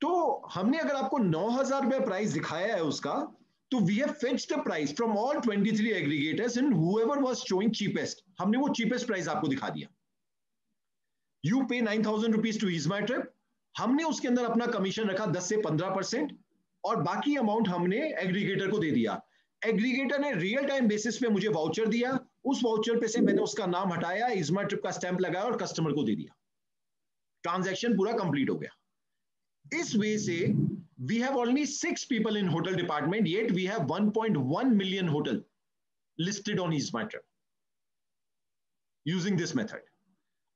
तो हमने अगर आपको 9,000 रुपए प्राइस दिखाया है उसका, तो we have fetched the price from all 23 aggregators and whoever was showing cheapest, हमने वो चीपेस्ट प्राइस आपको दिखा दिया. यू पे 9,000 रुपीज टू EaseMyTrip. हमने उसके अंदर अपना कमीशन रखा 10 से 15% और बाकी अमाउंट हमने एग्रीगेटर को दे दिया. एग्रीगेटर ने रियल टाइम बेसिस पे मुझे वाउचर दिया. उस वाउचर पे से मैंने उसका नाम हटाया, EaseMyTrip का स्टैंप लगाया और कस्टमर को दे दिया. ट्रांजैक्शन पूरा कंप्लीट हो गया. इस वे से we have only 6 people in hotel department, yet we have 1.1 million hotel listed on EaseMyTrip using this method.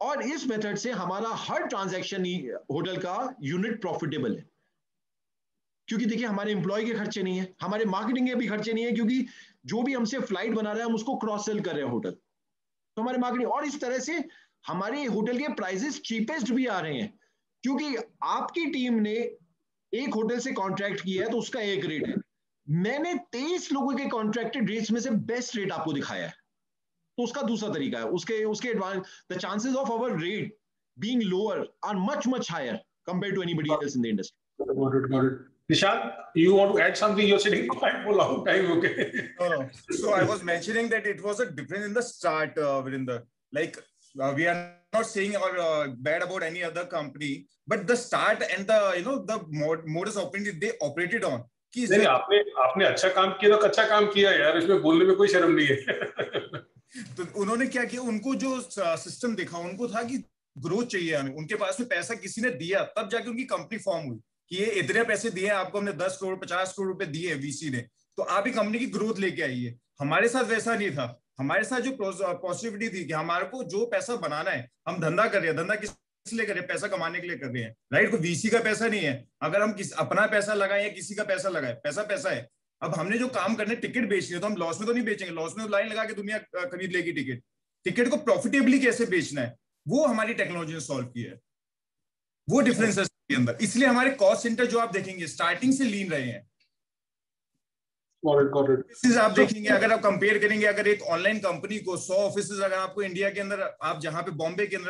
और इस मेथड से हमारा हर ट्रांजैक्शन होटल का यूनिट प्रॉफिटेबल है, क्योंकि देखिए हमारे एम्प्लॉय के खर्चे नहीं है, हमारे मार्केटिंग के भी खर्चे नहीं है, क्योंकि जो भी हमसे फ्लाइट बना रहे हैं हम उसको क्रॉस सेल कर रहे हैं होटल, तो हमारे मार्केटिंग, और इस तरह से हमारे होटल के प्राइसेस चीपेस्ट भी आ रहे हैं. क्योंकि आपकी टीम ने एक होटल से कॉन्ट्रैक्ट किया है तो उसका एक रेट है, मैंने 23 लोगों के कॉन्ट्रैक्टेड रेट्स में से बेस्ट रेट आपको दिखाया है, तो उसका दूसरा तरीका है, उसके advance, the chances of our rate being lower are much higher compared to anybody else in the industry. Got it, got it. Nishant, you want to add something? You're sitting quiet for a long time, okay? No. So I was mentioning that it was a difference in the start, Virinder. Like we are not saying or bad about any other company, but the start and the the modus operandi they operated on. नहीं, आपने अच्छा काम किया तो अच्छा काम किया यार, इसमें बोलने में कोई शर्म नहीं है. तो उन्होंने क्या किया, उनको जो सिस्टम देखा, उनको था कि ग्रोथ चाहिए हमें, उनके पास में पैसा किसी ने दिया तब जाके उनकी कंपनी फॉर्म हुई कि ये इतने पैसे दिए आपको, हमने 10 करोड़ 50 करोड़ रुपए दिए वीसी ने, तो आप ही कंपनी की ग्रोथ लेके आइए. हमारे साथ वैसा नहीं था. हमारे साथ जो पॉजिटिविटी थी कि हमारे को जो पैसा बनाना है, हम धंधा कर रहे हैं, धंधा किस लिए कर रहे हैं, पैसा कमाने के लिए कर रहे हैं, राइट. कोई वीसी का पैसा नहीं है. अगर हम अपना पैसा लगाए या किसी का पैसा लगाए, पैसा है. अब हमने जो काम करने, टिकट बेचनी है, तो हम लॉस में तो नहीं बेचेंगे. लॉस में तो लाइन लगा के दुनिया खरीद लेगी टिकट को प्रॉफिटेबली कैसे बेचना है, वो हमारी टेक्नोलॉजी ने सॉल्व किया है. वो डिफरेंस है इसके अंदर. इसलिए हमारे कॉस्ट सेंटर जो आप देखेंगे स्टार्टिंग से लीन रहे हैं. ऑफिस आप देखेंगे, अगर आप कंपेयर करेंगे, अगर एक ऑनलाइन कंपनी को 100 ऑफिस अगर आपको इंडिया के अंदर, आप जहां पे बॉम्बे के अंदर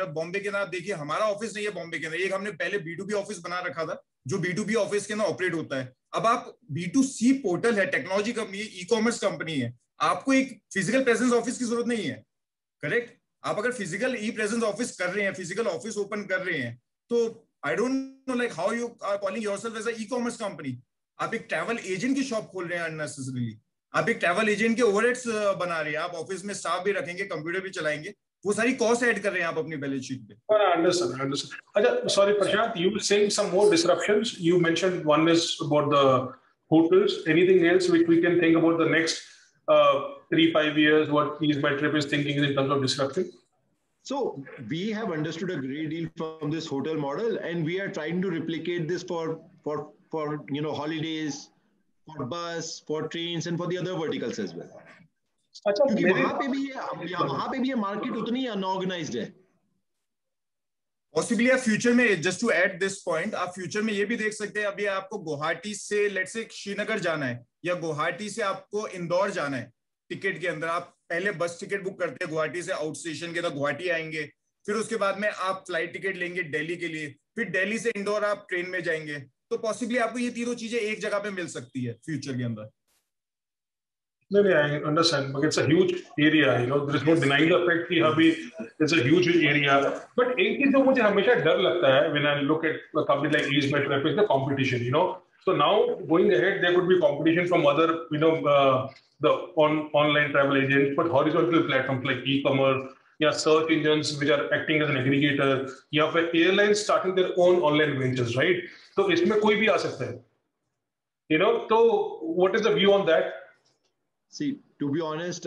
आप देखिए, हमारा ऑफिस नहीं है बॉम्बे के अंदर. एक हमने पहले B2B ऑफिस बना रखा था जो B2B ऑफिस के अंदर ऑपरेट होता है. अब आप B2C पोर्टल है, टेक्नोलॉजी कंपनी है, ई कॉमर्स कंपनी है, आपको एक फिजिकल प्रेजेंस ऑफिस की जरूरत नहीं है. करेक्ट. आप अगर फिजिकल ई प्रेजेंस ऑफिस कर रहे हैं, फिजिकल ऑफिस ओपन कर रहे हैं, तो I don't know like how you are calling yourself as a e commerce company. आप एक ट्रैवल एजेंट की शॉप खोल रहे हैं अननेसेसरीली. आप एक ट्रैवल एजेंट के ओवरहेड्स बना रहे हैं. आप ऑफिस में स्टाफ भी रखेंगे, कंप्यूटर भी चलाएंगे, वो सारी कॉस्ट ऐड कर रहे हैं आप अपनी बैलेंस शीट पे. Understood. Sorry, Prashant, you were saying some more disruptions. You mentioned one is about the hotels. Anything else which we can think about the next 3-5 years? What EaseMyTrip is thinking in terms of disruption? So we have understood a great deal from this hotel model, and we are trying to replicate this for holidays, for bus, for trains, and for the other verticals as well. अच्छा, क्योंकि वहां पे भी ये market उतनी unorganised है. Possibly आप future में, just to add this point, आप फ्यूचर में ये भी देख सकते हैं. अभी आपको गुवाहाटी से लेट्स से श्रीनगर जाना है, या गुवाहाटी से आपको इंदौर जाना है, टिकट के अंदर आप पहले बस टिकट बुक करते हैं, गुवाहाटी से आउट स्टेशन के अंदर गुवाहाटी आएंगे, फिर उसके बाद में आप फ्लाइट टिकट लेंगे दिल्ली के लिए, फिर दिल्ली से इंदौर आप ट्रेन में जाएंगे. तो पॉसिबली आपको ये तीनों चीजें एक जगह पे मिल सकती है फ्यूचर के अंदर. Maybe I understand, but it's a huge area. There is no denying the fact कि अभी it's a huge area. But एक चीज जो मुझे हमेशा डर लगता है when I look at a company like EaseMyTrip is the competition. So now going ahead, there could be competition from other, the online travel agents, but horizontal platforms like e-commerce, या search engines which are acting as an aggregator, या फिर airlines starting their own online ventures, right? तो इसमें कोई भी आ सकता है. तो what is the view on that? See, to be honest,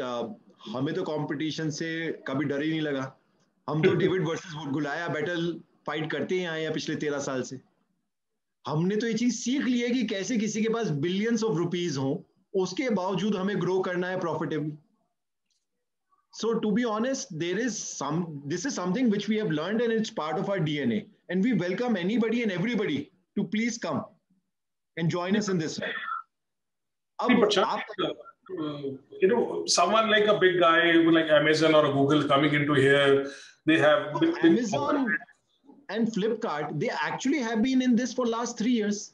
हमें तो कंपटीशन से कभी डर ही नहीं लगा. हम तो डेविड वर्सेस गुलाया बैटल फाइट करते ही आए हैं पिछले 13 साल से. हमने तो ये चीज सीख ली है कि कैसे किसी के पास बिलियंस ऑफ रुपीज हो, उसके बावजूद हमें ग्रो करना है profitably. So to be honest, this is something which we have learned, and it's part of our DNA, and we welcome anybody and everybody to please come and join us in this. Someone like a big guy like Amazon or Google coming into here, they have Amazon and Flipkart, they actually have been in this for last 3 years.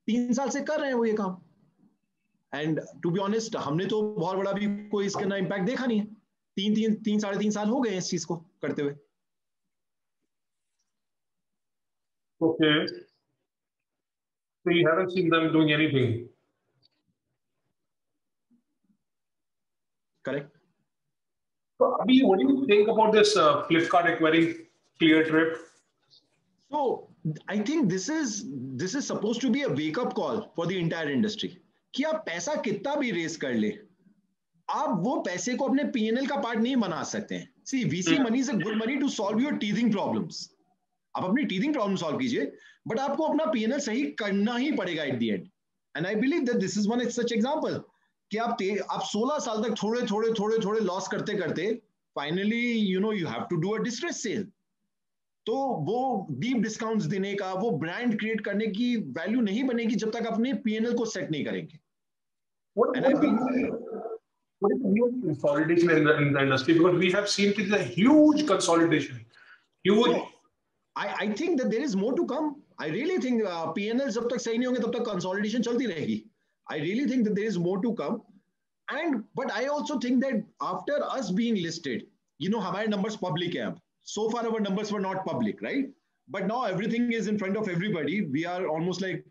3 साल से कर रहे हैं वो ये काम. And to be honest, हमने तो बहुत बड़ा भी कोई इसका ना इम्पैक्ट देखा नहीं है. 3-3.5 साल हो गए इस चीज को करते हुए. Okay. So you haven't seen them doing anything. Correct. So, Abhi, what do you think about this Flipkart acquiring ClearTrip? So, I think this is supposed to be a wake-up call for the entire industry. कि आप पैसा कितना भी race कर ले, आप वो पैसे को अपने P&L का पार्ट नहीं बना सकते हैं. See, VC money is a good money to solve your teething problems. आप अपनी teething problem solve कीजिए, but आपको अपना P&L सही करना ही पड़ेगा at the end. And I believe that this is one such example. कि आप 16 साल तक थोड़े लॉस करते करते finally you have to do a distress sale. तो वो डीप डिस्काउंट्स देने का, वो ब्रांड क्रिएट करने की वैल्यू नहीं बनेगी जब तक अपने पीएनएल को सेट नहीं करेंगे. What is the new consolidation in the industry? Because we have seen it is a huge consolidation. Huge. So, I think that there is more to come. I really think PNL जब तक सही नहीं होंगे तब तक consolidation चलती रहेगी. I really think that there is more to come. But I also think that after us being listed, हमारे numbers public हैं अब. So far our numbers were not public, right? But now everything is in front of everybody. We are almost like,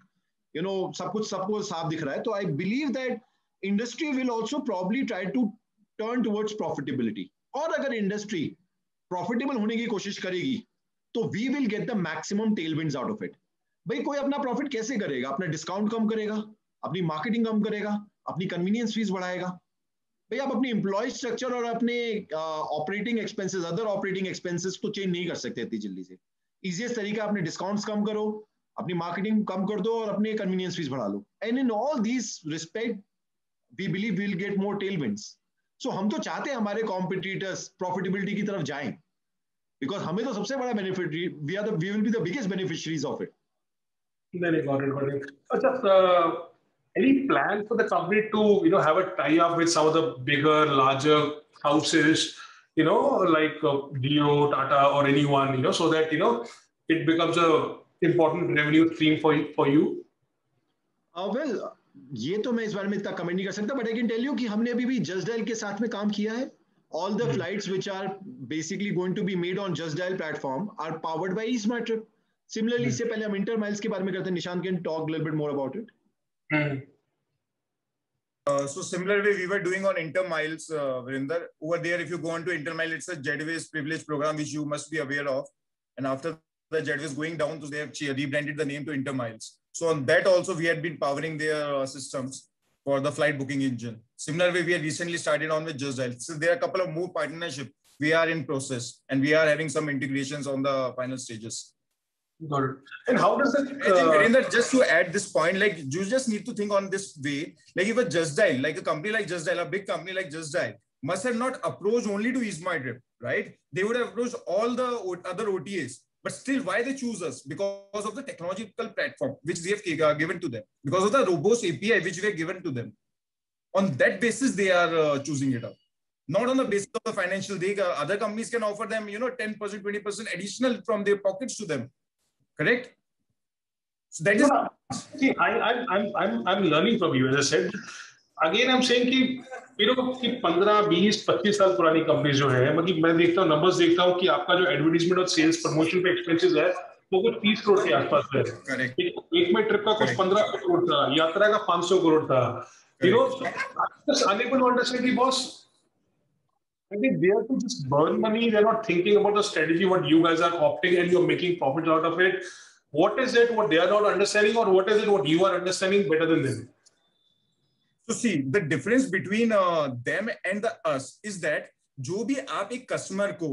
सब कुछ सबको साफ दिख रहा है. So I believe that industry will also probably try to turn towards profitability. और अगर industry profitable होने की कोशिश करेगी, तो we will get the maximum tailwinds out of it. भाई कोई अपना प्रॉफिट कैसे करेगा? अपना डिस्काउंट कम करेगा, अपनी मार्केटिंग कम करेगा, अपनी कन्वीनियंस फीस बढ़ाएगा. भाई आप अपनी एम्प्लॉय स्ट्रक्चर और अपने operating expenses, other operating expenses तो चेंज नहीं कर सकते इतनी जल्दी से. इजीएस्ट तरीका अपने डिस्काउंट्स कम करो, अपनी मार्केटिंग कम कर दो और अपने कन्वीनियंस फीस बढ़ा लो. And in all these respect we believe we will get more tailwinds. So हम तो चाहते हैं हमारे कॉम्पिटिटर्स प्रॉफिटेबिलिटी की तरफ जाएं, because हमें तो सबसे बड़ा benefit, we will be the biggest beneficiaries of it. Got it. Just any plan for the company to have a tie-up with some of the bigger, larger houses, like Dio, Tata, or anyone, so that it becomes a important revenue stream for you? Well, ये तो मैं इस बारे में इतना comment नहीं कर सकता, but I can tell you कि हमने अभी भी Just Dial के साथ में काम किया है. All the flights which are basically going to be made on Just Dial platform are powered by EaseMyTrip. Similarly, इससे पहले हम Intermiles के बारे में करते हैं. Nishant can talk a little bit more about it. So similarly, we were doing on Intermiles, Virinder. Over there, if you go on to Intermiles, it's a Jetways privilege program which you must be aware of. And after the Jetways going down, so they have rebranded the name to Intermiles. So on that also, we had been powering their systems for the flight booking engine. Similarly, we had recently started on with Just Dial. So there are a couple of more partnerships we are in process, and we are having some integrations on the final stages. Got it. And how does that? I think, Virender, just to add this point, like you just need to think on this way. Like if a Just Dial, like a company like Just Dial, a big company like Just Dial, must have not approached only to EaseMyTrip, right? They would have approached all the other OTAs. But still, why they choose us? Because of the technological platform which we have given to them. Because of the robust API which we have given to them. On that basis, they are choosing it up. Not on the basis of the financial. Other companies can offer them, 10%, 20% additional from their pockets to them. Correct? So that is. See, I'm learning from you, as I said. Again, I'm saying कि 15, 20, 25 साल पुरानी company जो है, मतलब मैं देखता हूँ numbers देखता हूँ कि आपका जो एडवर्टाइजमेंट और सेल्स प्रमोशन पे एक्सपेंसेस है वो कुछ 30 करोड़ के आसपास है. एक में ट्रिप का कुछ 15 करोड़ था, यात्रा का 500 करोड़ था. Just unable to understand the boss. I think they are to just burn money. They're not thinking about the strategy, what you guys are opting and you're making profits out of it. What is it what they are not understanding, or what is it what you are understanding better than them? So see, the difference between them and us is that जो भी आप एक customer को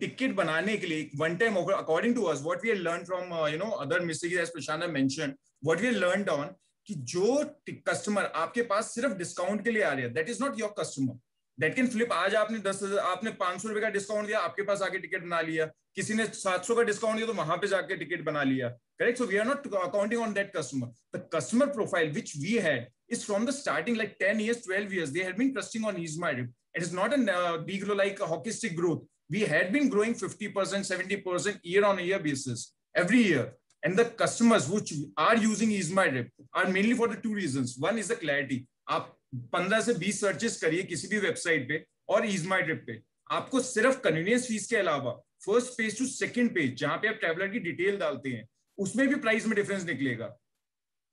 ticket बनाने के लिए one time offer, according to us, what we have learned from other mistakes as Prashant have mentioned, what we have learned on कि जो कस्टमर आपके पास सिर्फ डिस्काउंट के लिए आ रहे हैं, that is not your customer. That can flip. आज आपने 10,000, आपने 500 रुपए का डिस्काउंट दिया, आपके पास आके टिकट बना लिया. किसी ने 700 का डिस्काउंट दिया तो वहां पे जाके टिकट बना लिया. Correct? So we are not counting on that customer. The customer profile which we had is from the starting, like 10 years, 12 years. They had been trusting on EaseMyTrip. It is not a big like a hockey stick growth. We had been growing 50%, 70% year on year basis every year. And the customers which are using EaseMyTrip are mainly for the two reasons. One is the clarity. आप 15 से 20 searches करिए किसी भी website पे और EaseMyTrip पे, आपको सिर्फ कन्वीनियंस फीस के अलावा first page to second page जहां पे आप ट्रैवलर की डिटेल डालते हैं उसमें भी प्राइस में डिफरेंस निकलेगा.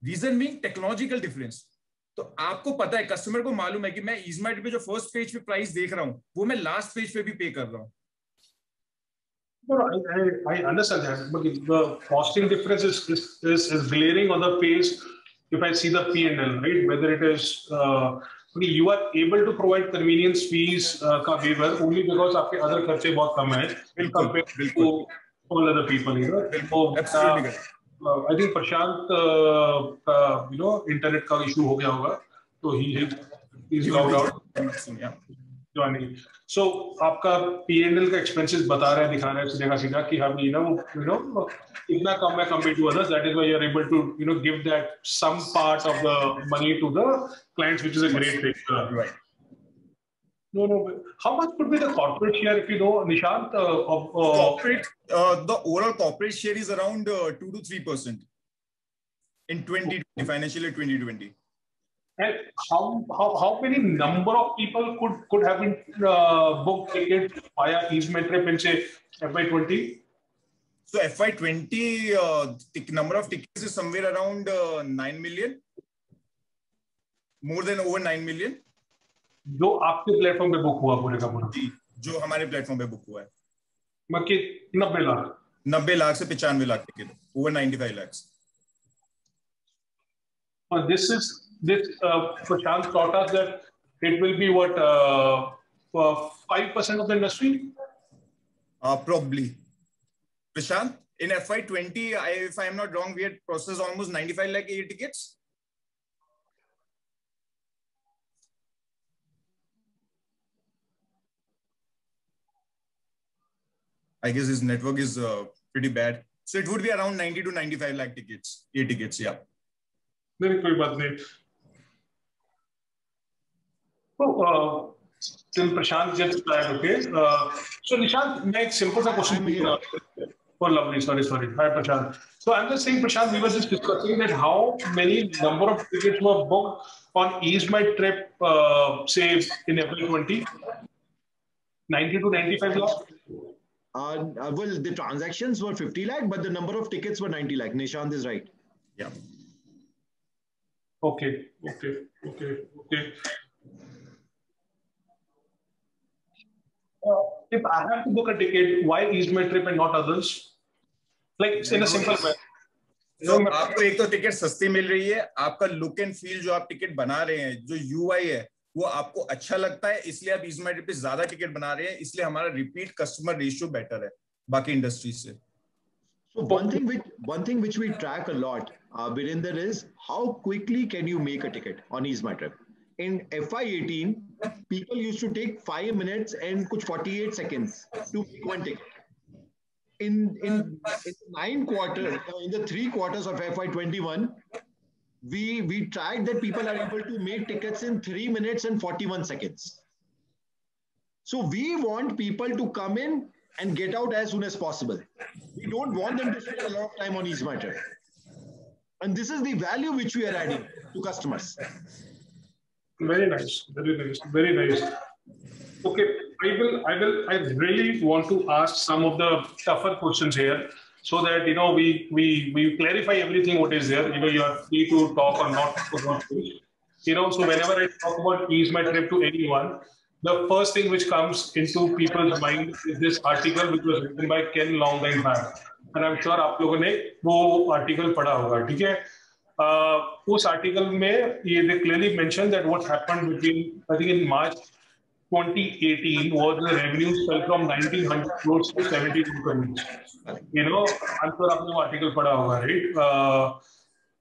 Reason being technological difference. तो आपको पता है, कस्टमर को मालूम है कि मैं EaseMyTrip पे जो फर्स्ट पेज पे प्राइस देख रहा हूं वो मैं लास्ट पेज पे भी पे कर रहा हूं. No, I understand that, but the costing difference is glaring on the face. If I see the P&L, right, whether it is you are able to provide convenience fees का waiver only because आपके other खर्चे बहुत कम हैं compared to all other people, Absolutely. I think Prashant का internet का issue हो गया होगा, तो he's logged out. Yeah. Johnny, so आपका P&L का एक्सपेंसेस बता रहा है, दिखा रहा है सीधा सीधा कि हम इतना कम है compared to others. That is why you are able to give that some part of the money to the clients, which is a great thing. Right. No. How much could be the corporate share, if you know, Nishant? Corporate, the overall corporate share is around 2 to 3% in 2020, financial year 2020. And how many number of people could have been booked tickets via EaseMyTrip in say FY20? So FY20 number of tickets is somewhere around 9 million, more than over 9 million. जो आपके platform पे book हुआ पूरे का पूरा? जी, जो हमारे platform पे बुक हुआ है। बाकी 90 लाख? 90 लाख से 95 lakh ticket, over 95 lakhs. This Prashant taught us that it will be what 5% of the industry? Probably. Prashant, in FY20, if I am not wrong, we had processed almost 95 lakh air tickets. I guess his network is pretty bad. So it would be around 90 to 95 lakh tickets, air tickets, yeah. नहीं, कोई बात नहीं. So, till Prashant gets back, okay. So Nishant, मैं एक simple सा question. Oh, lovely. Sorry. Hi, Prashant. So I'm just saying, Prashant, we were just discussing that how many number of tickets were booked on EaseMyTrip, say in FY20? 90 to 95 lakh? Well, the transactions were 50 lakh, but the number of tickets were 90 lakh. Nishant is right. Yeah. Okay. If I have to book a ticket, why EaseMyTrip and not others? Like in a simple way. So आपको एक तो ticket सस्ती मिल रही है, आपका look and feel जो आप ticket बना रहे हैं, जो UI है वो आपको अच्छा लगता है, इसलिए आप EaseMyTrip पे ज्यादा टिकट बना रहे हैं, इसलिए हमारा रिपीट कस्टमर रेशियो बेटर है बाकी इंडस्ट्री से. So one thing which we track a lot, Virender, is how quickly can you make a ticket on EaseMyTrip. In FY18, people used to take 5 minutes and 48 seconds to make one ticket. In 9 quarters, in the 3 quarters of FY21, we tracked that people are able to make tickets in 3 minutes and 41 seconds. So we want people to come in and get out as soon as possible. We don't want them to spend a lot of time on EaseMyTrip. And this is the value which we are adding to customers. Very nice. Okay, I really want to ask some of the tougher questions here, so that we clarify everything what is there. You are free to talk or not. So whenever I talk about EaseMyTrip to anyone, the first thing which comes into people's mind is this article which was written by Ken Longeneck back, and I'm sure आप लोगों ने वो article पढ़ा होगा, ठीक है? उस article में they clearly mentioned that what happened between, I think in March 2018 was the revenues fell from 1900 crores to 72 crores. I'm sure आपने वो article पढ़ा होगा, right?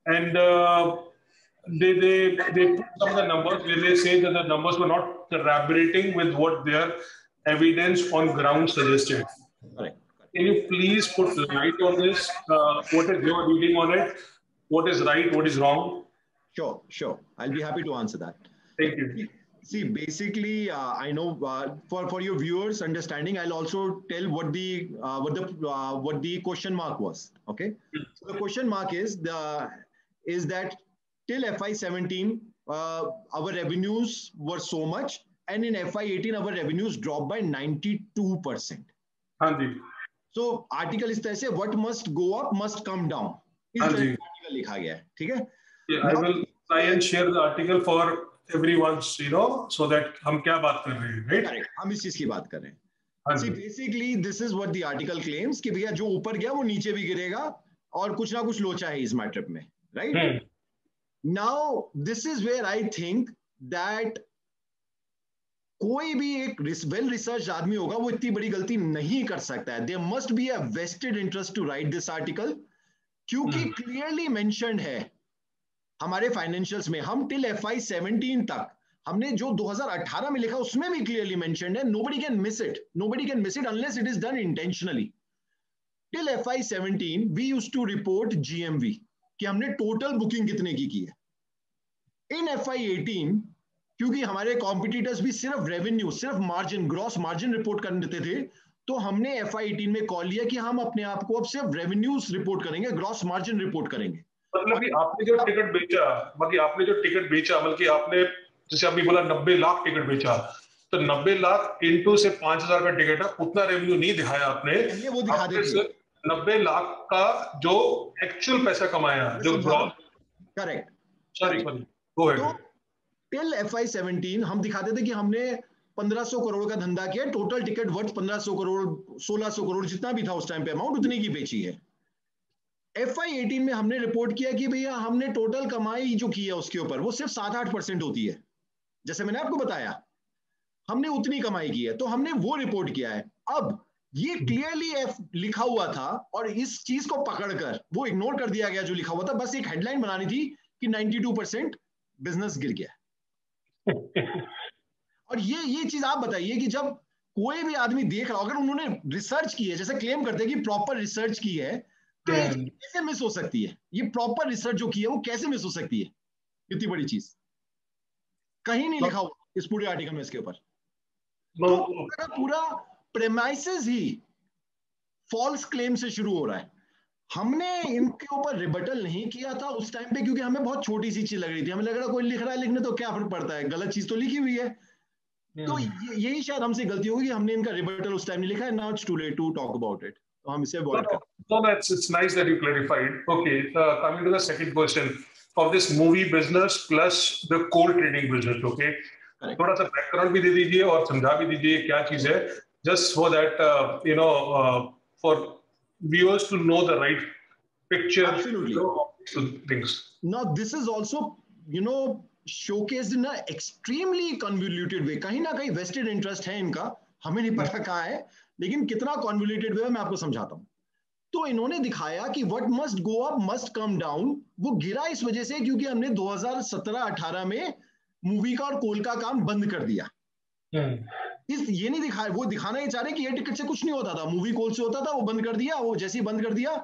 And they put some of the numbers where they say that the numbers were not corroborating with what their evidence on ground suggested. Correct. Can you please put light on this? What is your reading on it? What is right? What is wrong? Sure. I'll be happy to answer that. Thank you. See, basically, I know for your viewers' understanding, I'll also tell what the question mark was. Okay, so the question mark is that till FY17, our revenues were so much, and in FY18, our revenues dropped by 92%. So article is there, what must go up must come down. Article लिखा गया है, ठीक है? Yeah, I will try and share the article for everyone, so that हम क्या बात कर रहे हैं, right? Correct. हम इस चीज की बात कर रहे हैं. See, basically, this is what the article claims कि भैया जो ऊपर गया वो नीचे भी गिरेगा और कुछ ना कुछ लोचा है EaseMyTrip में, right? Now, this is where I think that कोई भी एक well researched आदमी होगा वो इतनी बड़ी गलती नहीं कर सकता है. There must be a vested interest to write this article, क्योंकि clearly mentioned है हमारे फाइनेंशियल्स में हम till FY17 तक हमने जो 2018 में लिखा उसमें भी क्लियरली मेंशन्ड है, nobody can miss it unless it is done intentionally. Till FY17 we used to report GMV कि हमने टोटल बुकिंग कितने की है. इन FY18 क्योंकि हमारे कॉम्पिटिटर्स भी सिर्फ रेवेन्यू, सिर्फ मार्जिन, ग्रॉस मार्जिन रिपोर्ट कर देते थे, तो हमने FY18 में कॉल लिया कि हम अपने आप को अब सिर्फ रेवेन्यूज रिपोर्ट करेंगे, ग्रॉस मार्जिन रिपोर्ट करेंगे. मतलब कि आपने जो टिकट बेचा, बल्कि आपने जैसे अभी बोला 90 लाख टिकट बेचा, तो 90 लाख इंटू से 5,000 का टिकट है, उतना रेवेन्यू नहीं दिखाया आपने. वो दिखा देते 90 लाख का जो एक्चुअल पैसा कमाया, जो gross. Correct. Sorry go ahead. Till FY17 हम दिखाते थे कि हमने 1500 करोड़ का धंधा किया, total ticket worth 1500 crore 1600 crore जितना भी था उस टाइम पे अमाउंट, उतनी की बेची है. FY18 में हमने रिपोर्ट किया कि भैया हमने टोटल कमाई जो की है उसके ऊपर वो सिर्फ 7-8% होती है, जैसे मैंने आपको बताया हमने उतनी कमाई की है, तो हमने वो रिपोर्ट किया है. अब ये क्लियरली लिखा हुआ था और इस चीज को पकड़कर वो इग्नोर कर दिया गया जो लिखा हुआ था. बस एक हेडलाइन बनानी थी कि 92% बिजनेस गिर गया. और ये चीज आप बताइए कि जब कोई भी आदमी देख रहा हो, अगर उन्होंने रिसर्च की है, जैसे क्लेम करते हैं कि प्रॉपर रिसर्च की है, तो ये कैसे मिस हो सकती है? ये प्रॉपर रिसर्च जो की है वो कैसे मिस हो सकती है? इतनी बड़ी चीज कहीं नहीं लिखा हुआ इस पूरे आर्टिकल में इसके ऊपर. तो पूरा प्रेमाइसेस ही फॉल्स क्लेम से शुरू हो रहा है. हमने इनके ऊपर रिबटल नहीं किया था उस टाइम पे, क्योंकि हमें बहुत छोटी सी चीज लग रही थी. हमें लग रहा कोई लिख रहा है, लिखने तो क्या फर्क पड़ता है, गलत चीज तो लिखी हुई है. तो यही शायद हमसे गलती होगी कि हमने इनका रिबटल उस टाइम नहीं लिखा है. Now it's too late to talk about it, तो हम इसे अवॉइड करें. No, it's nice that you clarified. Okay, coming to the second question of this movie business plus the coal trading business. Okay, थोड़ा सा background भी दे दीजिए और समझा भी दीजिए क्या चीज है, just for that for viewers to know the right picture. Absolutely. Things. Now this is also showcased in an extremely convoluted way. कहीं ना कहीं vested interest है इनका, हमें नहीं पता कहाँ है, लेकिन कितना convoluted way है मैं आपको समझाता हूँ. तो इन्होंने दिखाया कि what must go up must come down. वो गिरा इस वजह से क्योंकि हमने 2017-18 में मूवी का और कोल का काम बंद कर दिया. ये नहीं दिखाया, वो दिखाना ही चाह रहे कि ये टिकट से कुछ नहीं होता था, मूवी कोल से होता था, वो बंद कर दिया. वो जैसे ही बंद कर दिया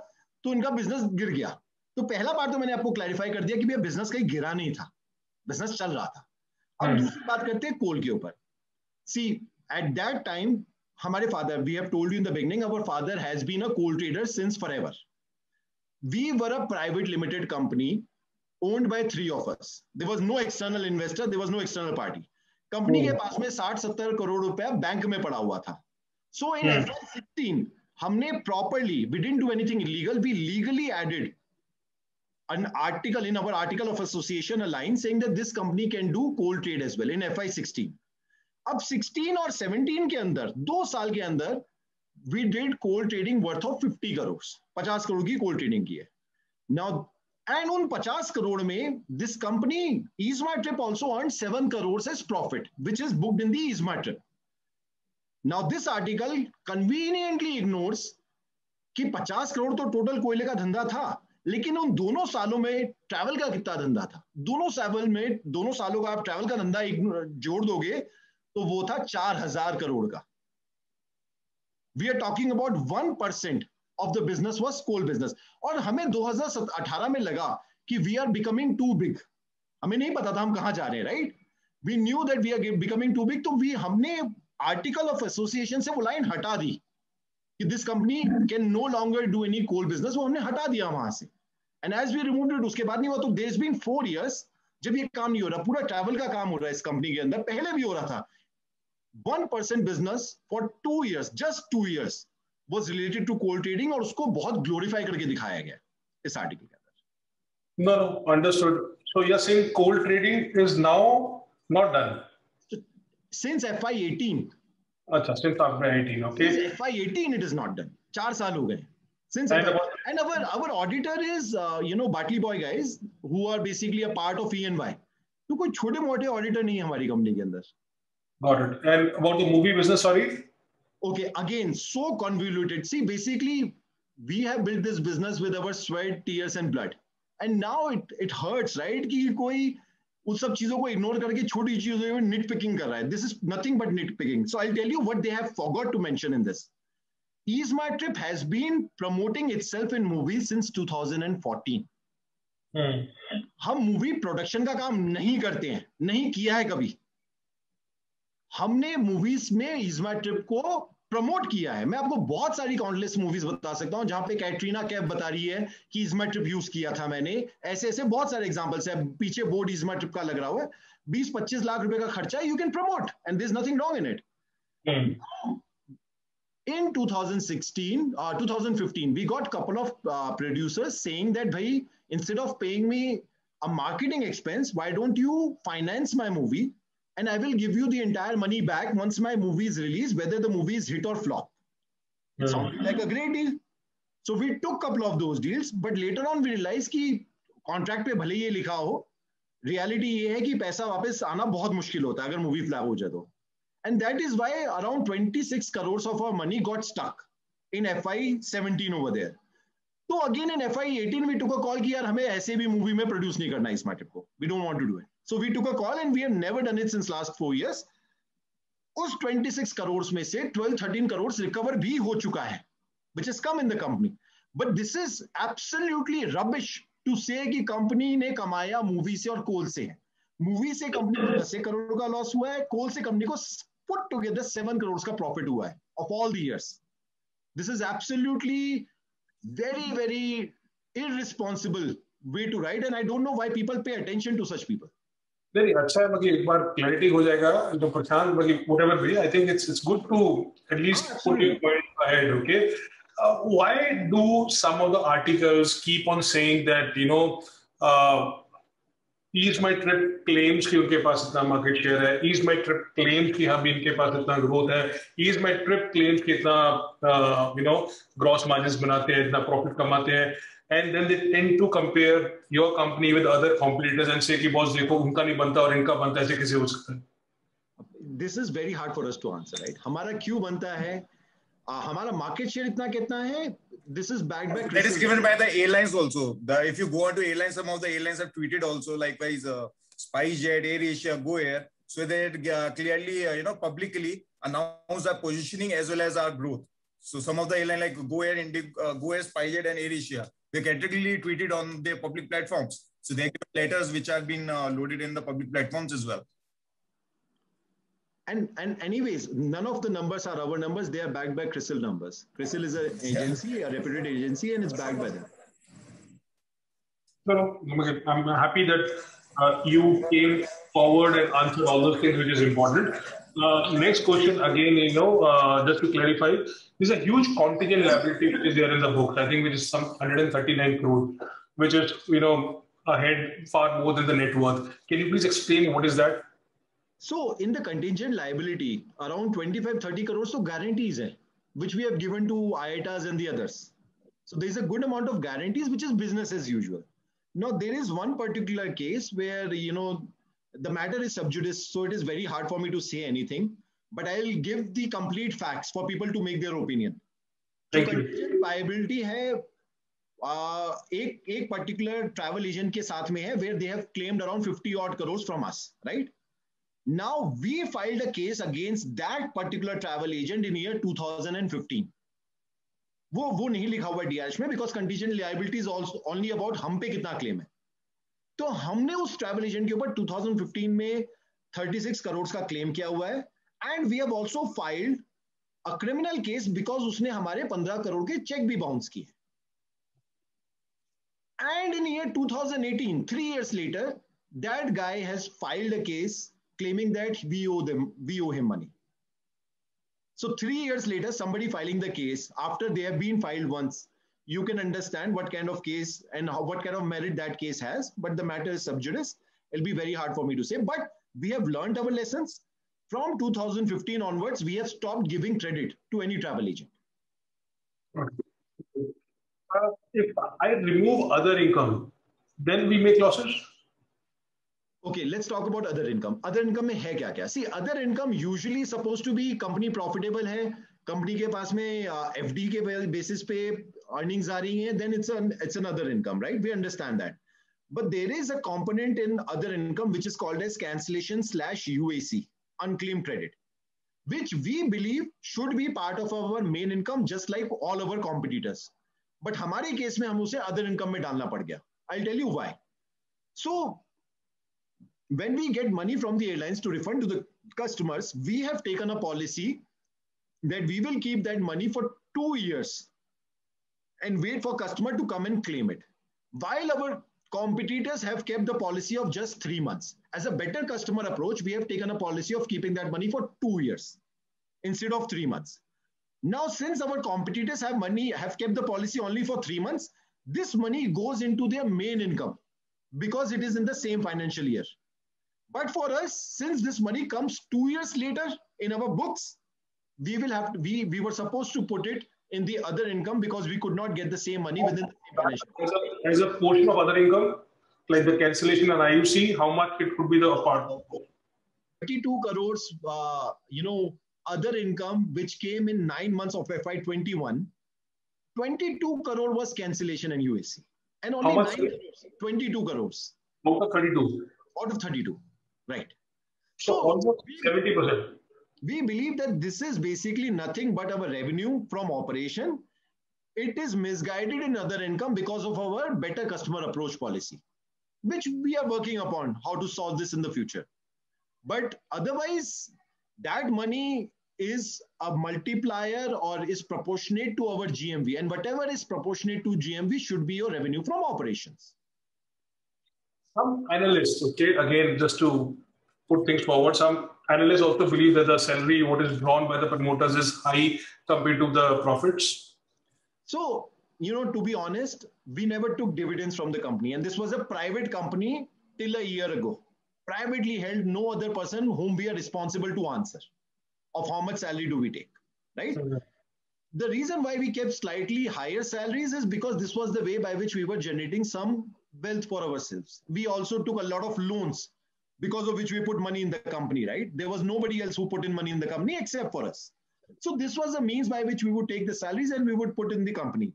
तो इनका बिजनेस गिर गया. तो पहला बात तो मैंने आपको क्लैरिफाई कर दिया कि भैया बिजनेस कहीं गिरा नहीं था, बिजनेस चल रहा था. अब दूसरी बात करते हैं कोल के ऊपर. सी एट दैट टाइम हमारे father, we have told you in the beginning, our father has been a coal trader since forever. We were a private limited company owned by 3 of us. There was no external investor, there was no external party. Company के पास में 60-70 करोड़ रुपया bank में पड़ा हुआ था. So in FY16 हमने properly, we didn't do anything illegal, we legally added an article in our article of association, a line saying that this company can do coal trade as well in FY16. अब 16 और 17 के अंदर 2 साल के अंदर we did coal trading worth of 50 crore, 50 crore की coal trading की है. Now and उन 50 करोड़ में this company EaseMyTrip also earned 7 crores as profit, which is booked in the EaseMyTrip. Now this article conveniently ignores कि 50 करोड़ तो टोटल कोयले का धंधा था, लेकिन उन दोनों सालों में ट्रैवल का कितना धंधा था. दोनों सालों का आप ट्रैवल का धंधा जोड़ दोगे तो वो था 4,000 करोड़ का. We are talking about 1% of the business was coal business. और हमें 2018 में लगा कि we are becoming too big. हमें नहीं पता था हम कहाँ जा रहे हैं, right? We knew that we are becoming too big. तो हमने article of association से वो लाइन हटा दी कि this company can no longer do any coal business. वो हमने हटा दिया वहां से. And as we removed it, उसके बाद नहीं हुआ. तो there's been 4 years जब ये काम नहीं हो रहा, पूरा ट्रैवल का काम हो रहा है इस कंपनी के अंदर. पहले भी हो रहा था. 1% business for 2 years, just 2 years was related to coal trading, और उसको बहुत glorify करके दिखाया गया इस आर्टिकल के अंदर. No, understood. So you're saying coal trading is now not done? Since FY18. अच्छा, since FY18, okay. Since FY18 it is not done. 4 साल हो गए. Since and our auditor is Bartley Boy guys who are basically a part of E&Y. तो कोई छोटे मोटे auditor नहीं है हमारी कंपनी के अंदर. Got it. And about the movie business, sorry? Okay, again, so convoluted. See, basically, we have built this business with our sweat, tears, and blood. And now it hurts, right? कि कोई उस सब चीजों को ignore करके छोटी चीजों में निट पिकिंग कर रहा है. This is nothing but nit picking. So I tell you what they have forgot to mention in this. Ease My Trip has been promoting itself in movies since 2014. हम movie production का काम नहीं करते हैं, नहीं किया है कभी. हमने मूवीज में Ease My Trip को प्रमोट किया है. मैं आपको बहुत सारी काउंटलेस मूवीज बता सकता हूं जहां पे कैटरीना कैफ बता रही है कि Ease My Trip यूज किया था मैंने. ऐसे ऐसे बहुत सारे एग्जांपल्स है. पीछे बोर्ड Ease My Trip का लग रहा हुआ है. 20-25 लाख रुपए का खर्चा है. You can promote and there is nothing wrong in it. In 2015, we got a couple of producers saying that, bhai, instead of paying me a marketing expense, why don't you finance my movie and I will give you the entire money back once my movie is released, whether the movie is hit or flop. It sounded like a great deal. So we took a couple of those deals, but later on we realized कि contract पे भले ये लिखा हो, reality ये है कि पैसा वापस आना बहुत मुश्किल होता है अगर movie flop हो जाए तो. And that is why around 26 crores of our money got stuck in FY17 over there. So again in FY18 we took a call कि यार हमें ऐसे भी मूवी में प्रोड्यूस नहीं करना Ease My Trip को. We don't want to do it. So we took a call and we have never done it since last 4 years. उस 26 crores में से 12-13 crores recover भी हो चुका है, which has come in the company. But this is absolutely rubbish to say कि company ने कमाया मूवी से और कोल से. मूवी से कंपनी को 10 करोड़ का लॉस हुआ है, कोल से कंपनी को put together 7 crores का profit हुआ है of all the years. This is absolutely very, very irresponsible way to write, and I don't know why people pay attention to such people. नहीं अच्छा है, मतलब एक बार क्लैरिटी हो जाएगा तो प्रशांत, मतलब whatever be, I think it's good to at least put your point ahead. Okay, why do some of the articles keep on saying that Ease My Trip claims कि उनके पास इतना मार्केट शेयर है, Ease My Trip claims कि हाँ भी इनके पास इतना growth है, Ease My Trip claims कि इतना ग्रॉस मार्जिन्स बनाते हैं, इतना प्रॉफिट कमाते हैं, and then they tend to compare your company with other competitors and say कि बॉस देखो उनका नहीं बनता और इनका बनता, ऐसे कैसे हो सकता है? This is very hard for us to answer, right? हमारा क्यों बनता है, हमारा मार्केट शेयर इतना कितना है. This is backed by that is given by the airlines also. If you go on to airlines, some of the airlines have tweeted also, likewise SpiceJet, AirAsia, GoAir, so they clearly publicly announce our positioning as well as our growth. So some of the airlines like GoAir, GoAir, SpiceJet and AirAsia, they categorically tweeted on their public platforms. So they give letters which have been loaded in the public platforms as well. And anyways, none of the numbers are our numbers. They are backed by CRISIL numbers. CRISIL is an agency, a reputed agency, and it's backed by them. So I'm happy that you came forward and answered all those things, which is important. Next question again, just to clarify, there's a huge contingent liability which is there in the books. I think which is some 139 crore, which is ahead far more than the net worth. Can you please explain what is that? So in the contingent liability, around 25-30 crores so guarantees hai, which we have given to IATAs and the others. So there's a good amount of guarantees, which is business as usual. Now there is one particular case where, the matter is sub judice, so it is very hard for me to say anything, but I'll give the complete facts for people to make their opinion. So contingent liability hai, एक particular travel agent के साथ में है, where they have claimed around 50 odd crores from us, right? Now we filed a case against that particular travel agent in year 2015. वो नहीं लिखा हुआ DRH में, because contingent liability is also only about हम पे कितना claim है. तो हमने उस travel agent के ऊपर 2015 में 36 crores का claim किया हुआ है, and we have also filed a criminal case because उसने हमारे 15 crore के check भी bounce किए. And in year 2018, 3 years later, that guy has filed a case claiming that we owe him money. So 3 years later, somebody filing the case after they have been filed once, you can understand what kind of case and what kind of merit that case has. But the matter is sub judice. It'll be very hard for me to say. But we have learned our lessons. From 2015 onwards, we have stopped giving credit to any travel agent. If I remove other income, then we make losses? Okay, let's talk about other income. Other income में है क्या क्या? See, other income usually supposed to be company profitable है, company के पास में FD के basis पे earnings आ रही हैं, then it's an other income, right? We understand that. But there is a component in other income which is called as cancellation/UAC, unclaimed credit, which we believe should be part of our main income, just like all our competitors. But हमारे case में हम उसे other income में डालना पड़ गया. I'll tell you why. So when we get money from the airlines to refund to the customers, we have taken a policy that we will keep that money for 2 years and wait for customer to come and claim it. While our competitors have kept the policy of just 3 months. As a better customer approach, we have taken a policy of keeping that money for 2 years instead of 3 months. Now, since our competitors have kept the policy only for 3 months, this money goes into their main income because it is in the same financial year. But for us, since this money comes 2 years later in our books, we were supposed to put it in the other income because we could not get the same money within the same financial year. As a portion of other income, like the cancellation and IUC, how much it could be the part? 32 crores, other income which came in 9 months of FY21. 22 crore was cancellation and UAC. And only 9 crores, 22 crores. Out of 32? Out of 32, right. So almost 70%. We believe that this is basically nothing but our revenue from operation. It is misguided in other income because of our better customer approach policy, which we are working upon how to solve this in the future. But otherwise, that money is a multiplier or is proportionate to our GMV, and whatever is proportionate to GMV should be your revenue from operations. Some analysts, okay, again, just to put things forward, some analysts also believe that the salary, what is drawn by the promoters, is high compared to the profits. So, to be honest, we never took dividends from the company. And this was a private company till a year ago. Privately held, no other person whom we are responsible to answer of how much salary do we take, right? Mm-hmm. The reason why we kept slightly higher salaries is because this was the way by which we were generating some wealth for ourselves. We also took a lot of loans because of which we put money in the company, right? There was nobody else who put in money in the company except for us. So this was a means by which we would take the salaries and we would put in the company.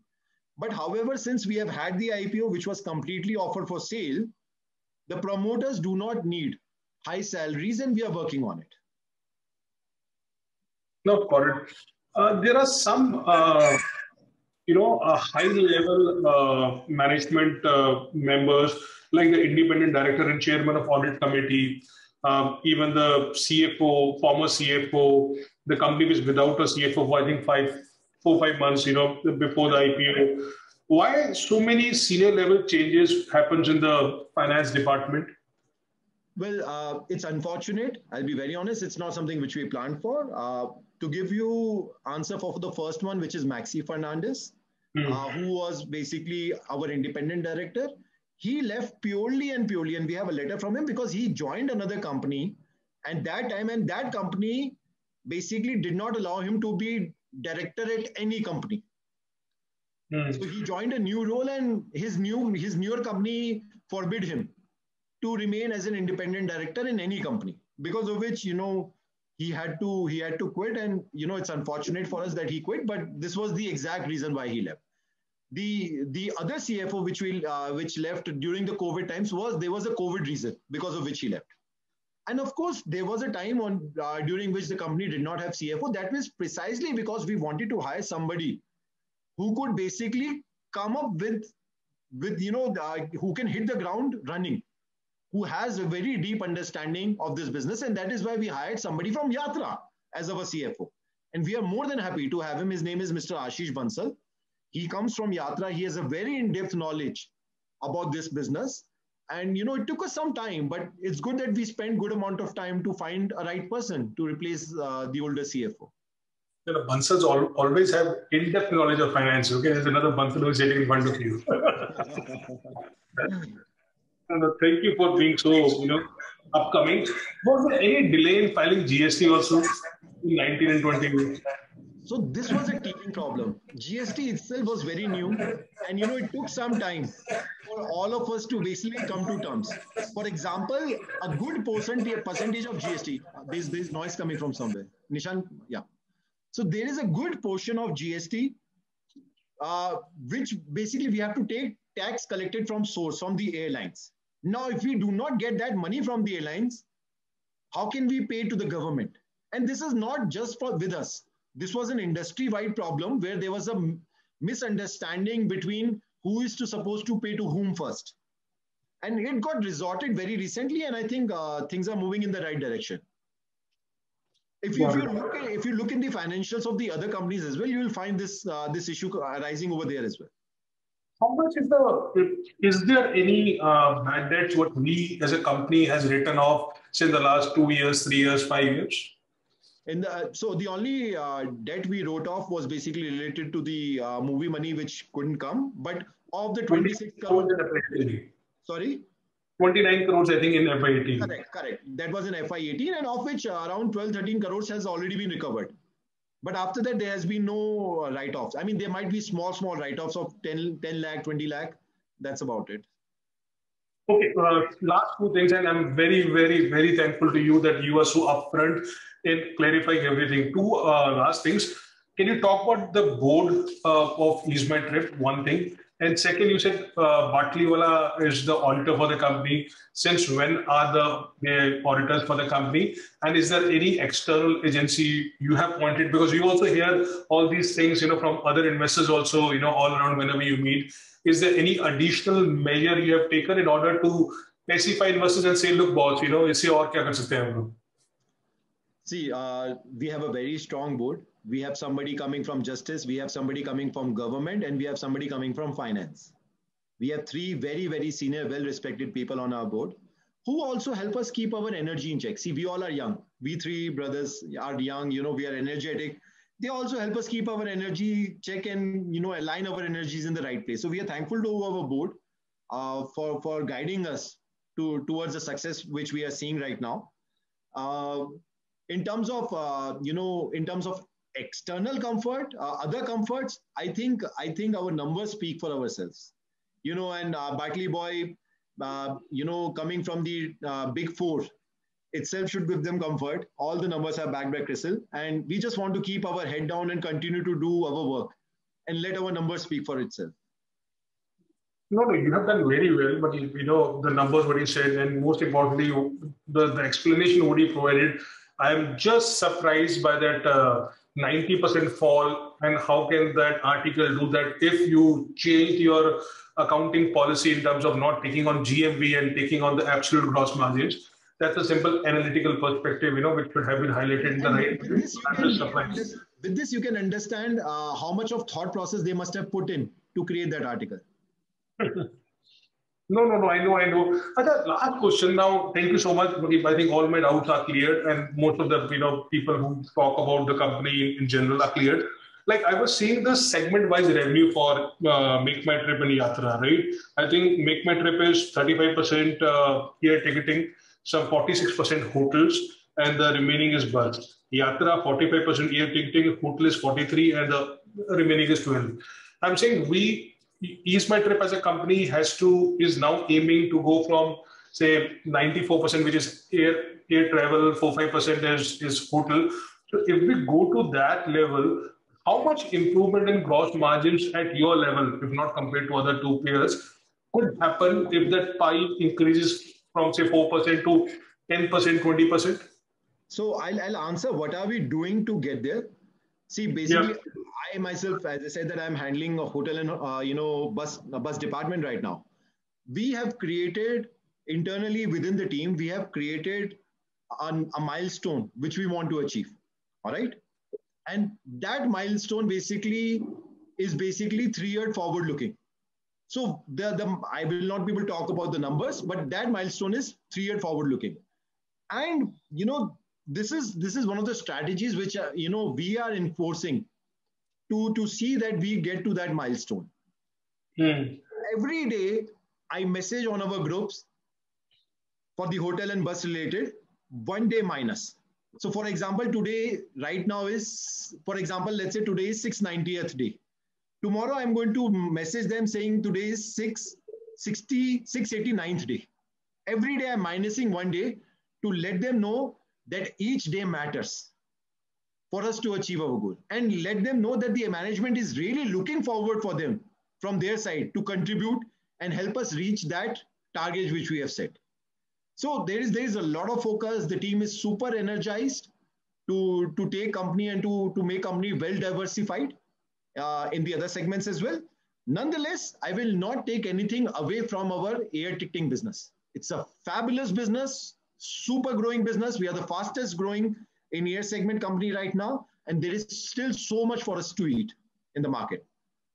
But however, since we have had the IPO, which was completely offered for sale, the promoters do not need high salaries and we are working on it. No, got it. There are some, high-level management members, like the independent director and chairman of audit committee, even the CFO, former CFO. The company was without a CFO for, I think, 4 or 5 months, before the IPO. Why so many senior level changes happens in the finance department? Well, it's unfortunate. I'll be very honest. It's not something which we planned for. To give you answer for the first one, which is Maxi Fernandez, who was basically our independent director. He left purely and we have a letter from him because he joined another company at that time, and that company basically did not allow him to be director at any company. So he joined a new role, and his newer company forbid him to remain as an independent director in any company, because of which, he had to quit. And, it's unfortunate for us that he quit, but this was the exact reason why he left. The other CFO which left during the COVID times there was a COVID reason because of which he left. And of course, there was a time during which the company did not have CFO. That was precisely because we wanted to hire somebody who could basically come up with who can hit the ground running, who has a very deep understanding of this business. And that is why we hired somebody from Yatra as our CFO. And we are more than happy to have him. His name is Mr. Ashish Bansal. He comes from Yatra. He has a very in-depth knowledge about this business. And, it took us some time, but it's good that we spent good amount of time to find a right person to replace the older CFO. The Bansals always have in-depth knowledge of finance. Okay, there's another Bansal who is sitting in front of you. Thank you for being so, upcoming. Was there any delay in filing GST also in 19 and 20? So this was a teething problem. GST itself was very new, and it took some time for all of us to basically come to terms. For example, a good percentage of GST. There's noise coming from somewhere. Nishan, yeah. So there is a good portion of GST, which basically we have to take tax collected from source, from the airlines. Now, if we do not get that money from the airlines, how can we pay to the government? And this is not just with us. This was an industry-wide problem where there was a misunderstanding between who is supposed to pay to whom first. And it got resorted very recently, and I think things are moving in the right direction. If you look in the financials of the other companies as well, you will find this issue arising over there as well. How much is there any bad debts what we as a company has written off since the last 2 years, 3 years, 5 years? So the only debt we wrote off was basically related to the movie money which couldn't come. But of the 26 crores, sorry? 29 crores, I think, in FY18. Correct. That was in FY18, and of which around 12-13 crores has already been recovered. But after that, there has been no write-offs. I mean, there might be small write-offs of 10 lakh, 20 lakh. That's about it. Okay, last two things, and I'm very, very, very thankful to you that you are so upfront in clarifying everything. Two last things. Can you talk about the board of EaseMyTrip, one thing? And second, you said Batliwala is the auditor for the company. Since when are the auditors for the company? And is there any external agency you have pointed? Because you also hear all these things, from other investors also, all around whenever you meet. Is there any additional measure you have taken in order to pacify investors and say, look, boss, इससे और क्या कर सकते हैं हम लोग? See, we have a very strong board. We have somebody coming from justice, we have somebody coming from government, and we have somebody coming from finance. We have three very, very senior, well-respected people on our board who also help us keep our energy in check. See, we all are young. We three brothers are young, we are energetic. They also help us keep our energy check and, align our energies in the right place. So we are thankful to our board for guiding us towards the success which we are seeing right now. In terms of external comfort, other comforts, I think our numbers speak for ourselves. And Bartley Boy, coming from the big four itself should give them comfort. All the numbers are backed by CRISIL, and we just want to keep our head down and continue to do our work and let our numbers speak for itself. No, you have done very well, but the numbers what you said, and most importantly, the explanation what you provided, I am just surprised by that 90% fall, and how can that article do that if you change your accounting policy in terms of not taking on GMV and taking on the absolute gross margins. That's a simple analytical perspective, which should have been highlighted in the right. With this, you can understand how much of thought process they must have put in to create that article. No, I know. Last question now. Thank you so much, Mukeep. I think all my doubts are cleared, and most of the people who talk about the company in general are cleared. Like I was seeing the segment-wise revenue for MakeMyTrip and Yatra, right? I think MakeMyTrip is 35% air ticketing, some 46% hotels, and the remaining is bus. Yatra 45% air ticketing, hotel is 43%, and the remaining is 12%. I'm saying EaseMyTrip as a company is now aiming to go from say 94%, which is air travel, 4-5% is hotel. So if we go to that level, how much improvement in gross margins at your level, if not compared to other two players, could happen if that pie increases from say 4% to 10%, 20%? So I'll answer. What are we doing to get there? See, basically, I myself, as I said, that I'm handling a hotel and bus department right now. We have created internally within the team, we have created a milestone which we want to achieve. All right, and that milestone is 3-year forward looking. So I will not be able to talk about the numbers, but that milestone is 3-year forward looking, and this is one of the strategies which we are enforcing to see that we get to that milestone. Every day I message on our groups for the hotel and bus related 1 day minus. So for example, today right now is, let's say today is 690th day. Tomorrow I'm going to message them saying today is 689th day. Every day I'm minusing 1 day to let them know that each day matters for us to achieve our goal, and let them know that the management is really looking forward for them from their side to contribute and help us reach that target which we have set. So there is a lot of focus. The team is super energized to take company and to make company well diversified in the other segments as well. Nonetheless, I will not take anything away from our air ticketing business. It's a fabulous business, super growing business. We are the fastest growing in air segment company right now, and there is still so much for us to eat in the market.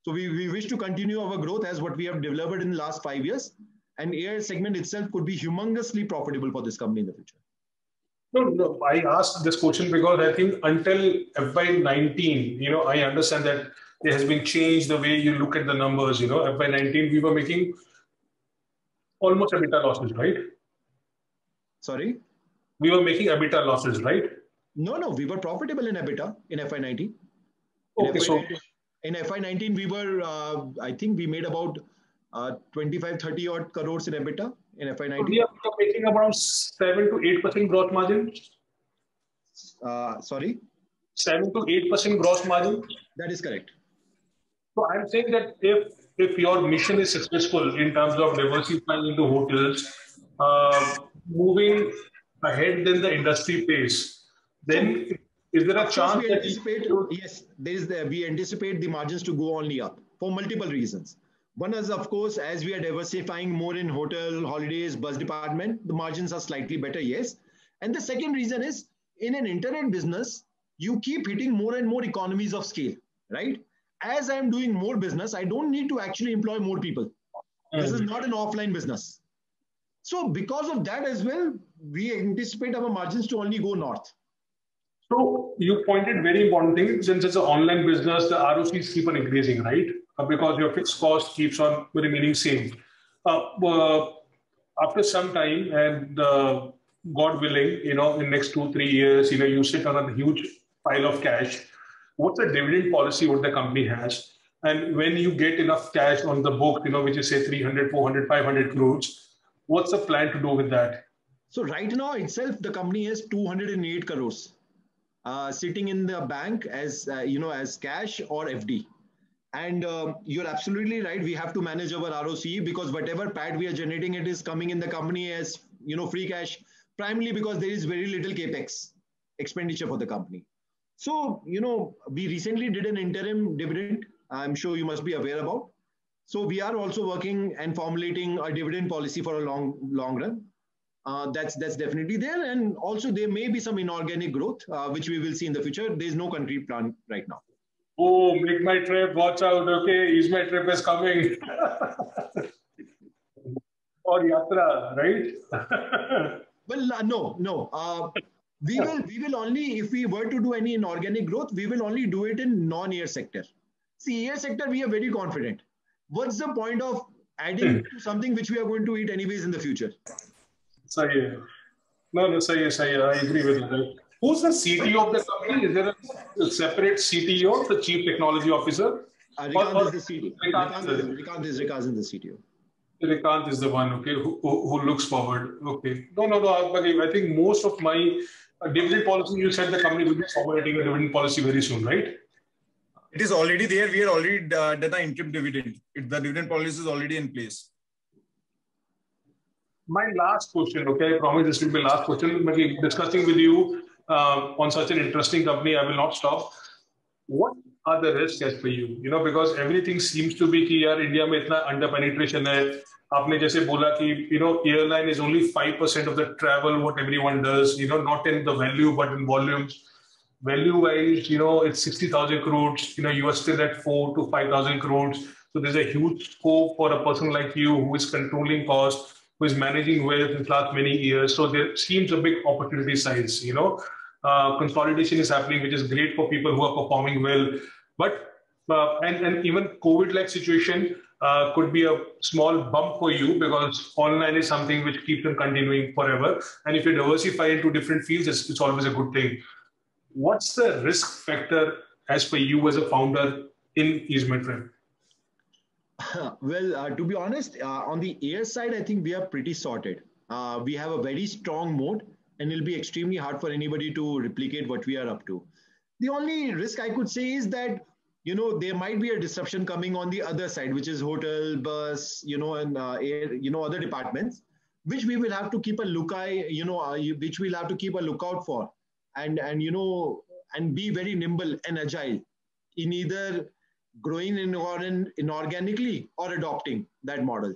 So we wish to continue our growth as what we have developed in the last 5 years, and air segment itself could be humongously profitable for this company in the future. No, I asked this question because I think until FY19, I understand that there has been change the way you look at the numbers. FY19, we were making almost EBITDA losses, right? Sorry? We were making EBITDA losses, right? No, we were profitable in EBITDA in FY19. Okay, in FY19, we were, I think we made about 25-30 odd crores in EBITDA in FY19. So we are making around 7 to 8% gross margin. Sorry? 7 to 8% gross margin. That is correct. So I'm saying that if your mission is successful in terms of diversifying into hotels, moving ahead than the industry pace, then is there a chance we anticipate, yes, we anticipate the margins to go only up for multiple reasons. One is, of course, as we are diversifying more in hotel, holidays, bus department, the margins are slightly better, yes. And the second reason is, in an internet business, you keep hitting more and more economies of scale, right? As I'm doing more business, I don't need to actually employ more people. This is not an offline business. So because of that as well, we anticipate our margins to only go north. So you pointed very important thing, since it's an online business, the ROCs keep on increasing, right? Because your fixed cost keeps on remaining same. After some time, and God willing, in next 2-3 years, you sit on a huge pile of cash. What's the dividend policy what the company has? And when you get enough cash on the book, which is say 300, 400, 500 crores, what's the plan to do with that? So right now itself, the company has 208 crores sitting in the bank as, as cash or FD. And you're absolutely right. We have to manage our ROC because whatever PAT we are generating, it is coming in the company as, free cash, primarily because there is very little CapEx expenditure for the company. So, we recently did an interim dividend. I'm sure you must be aware about. So we are also working and formulating a dividend policy for a long run. That's definitely there. And also there may be some inorganic growth, which we will see in the future. There's no country plan right now. Oh, make my trip, watch out, okay, Is My Trip is coming. Or Yatra, right? Well, no. We will only, if we were to do any inorganic growth, we will only do it in non-air sector. See, air sector, we are very confident. What's the point of adding something which we are going to eat anyways in the future? Sahi. No, sahi. I agree with you. Who's the CTO of the company? Is there a separate CTO, the Chief Technology Officer? Rikant is the CTO. Rikant is the CTO. Rikant is the one, okay, who looks forward. Okay. No. I think most of my dividend policy, you said the company will be formulating a dividend policy very soon, right? It is already there. We are already done an interim dividend. The dividend policy is already in place. My last question, okay, I promise this will be my last question. Discussing with you on such an interesting company, I will not stop. What are the risks as per you? Because everything seems to be कि यार India में इतना under penetration है. आपने जैसे बोला कि airline is only 5% of the travel what everyone does. Not in the value but in volumes. Value wise, it's 60,000 crores. You are still at 4 to 5,000 crores. So there's a huge scope for a person like you who is controlling costs, who is managing wealth in the last many years. So there seems a big opportunity size. Consolidation is happening, which is great for people who are performing well. But and even COVID-like situation could be a small bump for you because online is something which keeps on continuing forever. And if you diversify into different fields, it's always a good thing. What's the risk factor as per you as a founder in Is My Trip? Well, to be honest, on the air side, I think we are pretty sorted. We have a very strong moat, and it'll be extremely hard for anybody to replicate what we are up to. The only risk I could say is that, there might be a disruption coming on the other side, which is hotel, bus, and air, other departments, which we will have to keep a which we'll have to keep a lookout for, and be very nimble and agile in either growing inorganically or adopting that model.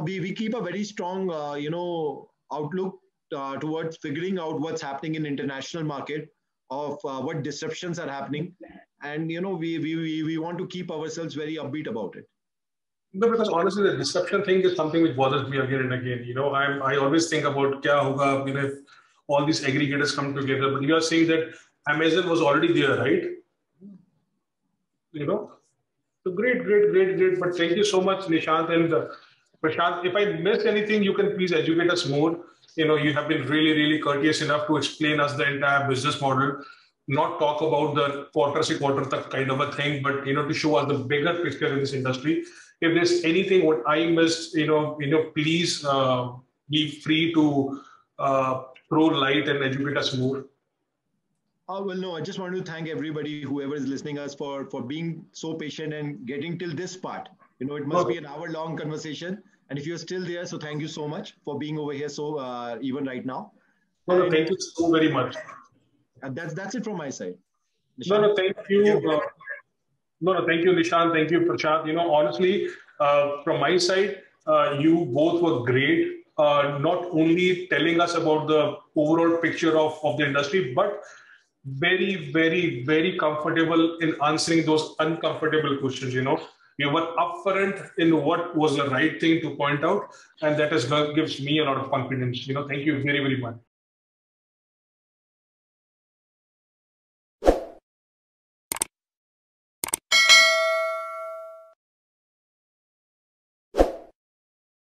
We keep a very strong, outlook towards figuring out what's happening in international market, of what disruptions are happening. And, we want to keep ourselves very upbeat about it. No, because honestly, the disruption thing is something which bothers me again and again. I always think about kya hoga, if all these aggregators come together. But you are saying that Amazon was already there, right? So great. But thank you so much, Nishant and Prashant. If I missed anything, you can please educate us more. You have been really, really courteous enough to explain us the entire business model, not talk about the quarter to quarter kind of a thing, but to show us the bigger picture in this industry. If there's anything what I missed, please be free to throw light and educate us more. Well, no, I just want to thank everybody, whoever is listening us, for being so patient and getting till this part. It must be an hour-long conversation. And if you're still there, so thank you so much for being over here. So even right now. No, thank you so very much. And that's it from my side. Nishant. No, thank you. Thank you, Nishant. Thank you, Prashant. Honestly, from my side, you both were great. Not only telling us about the overall picture of the industry, but very, very, very comfortable in answering those uncomfortable questions. You were upfront in what was the right thing to point out, and that gives me a lot of confidence. Thank you very, very much.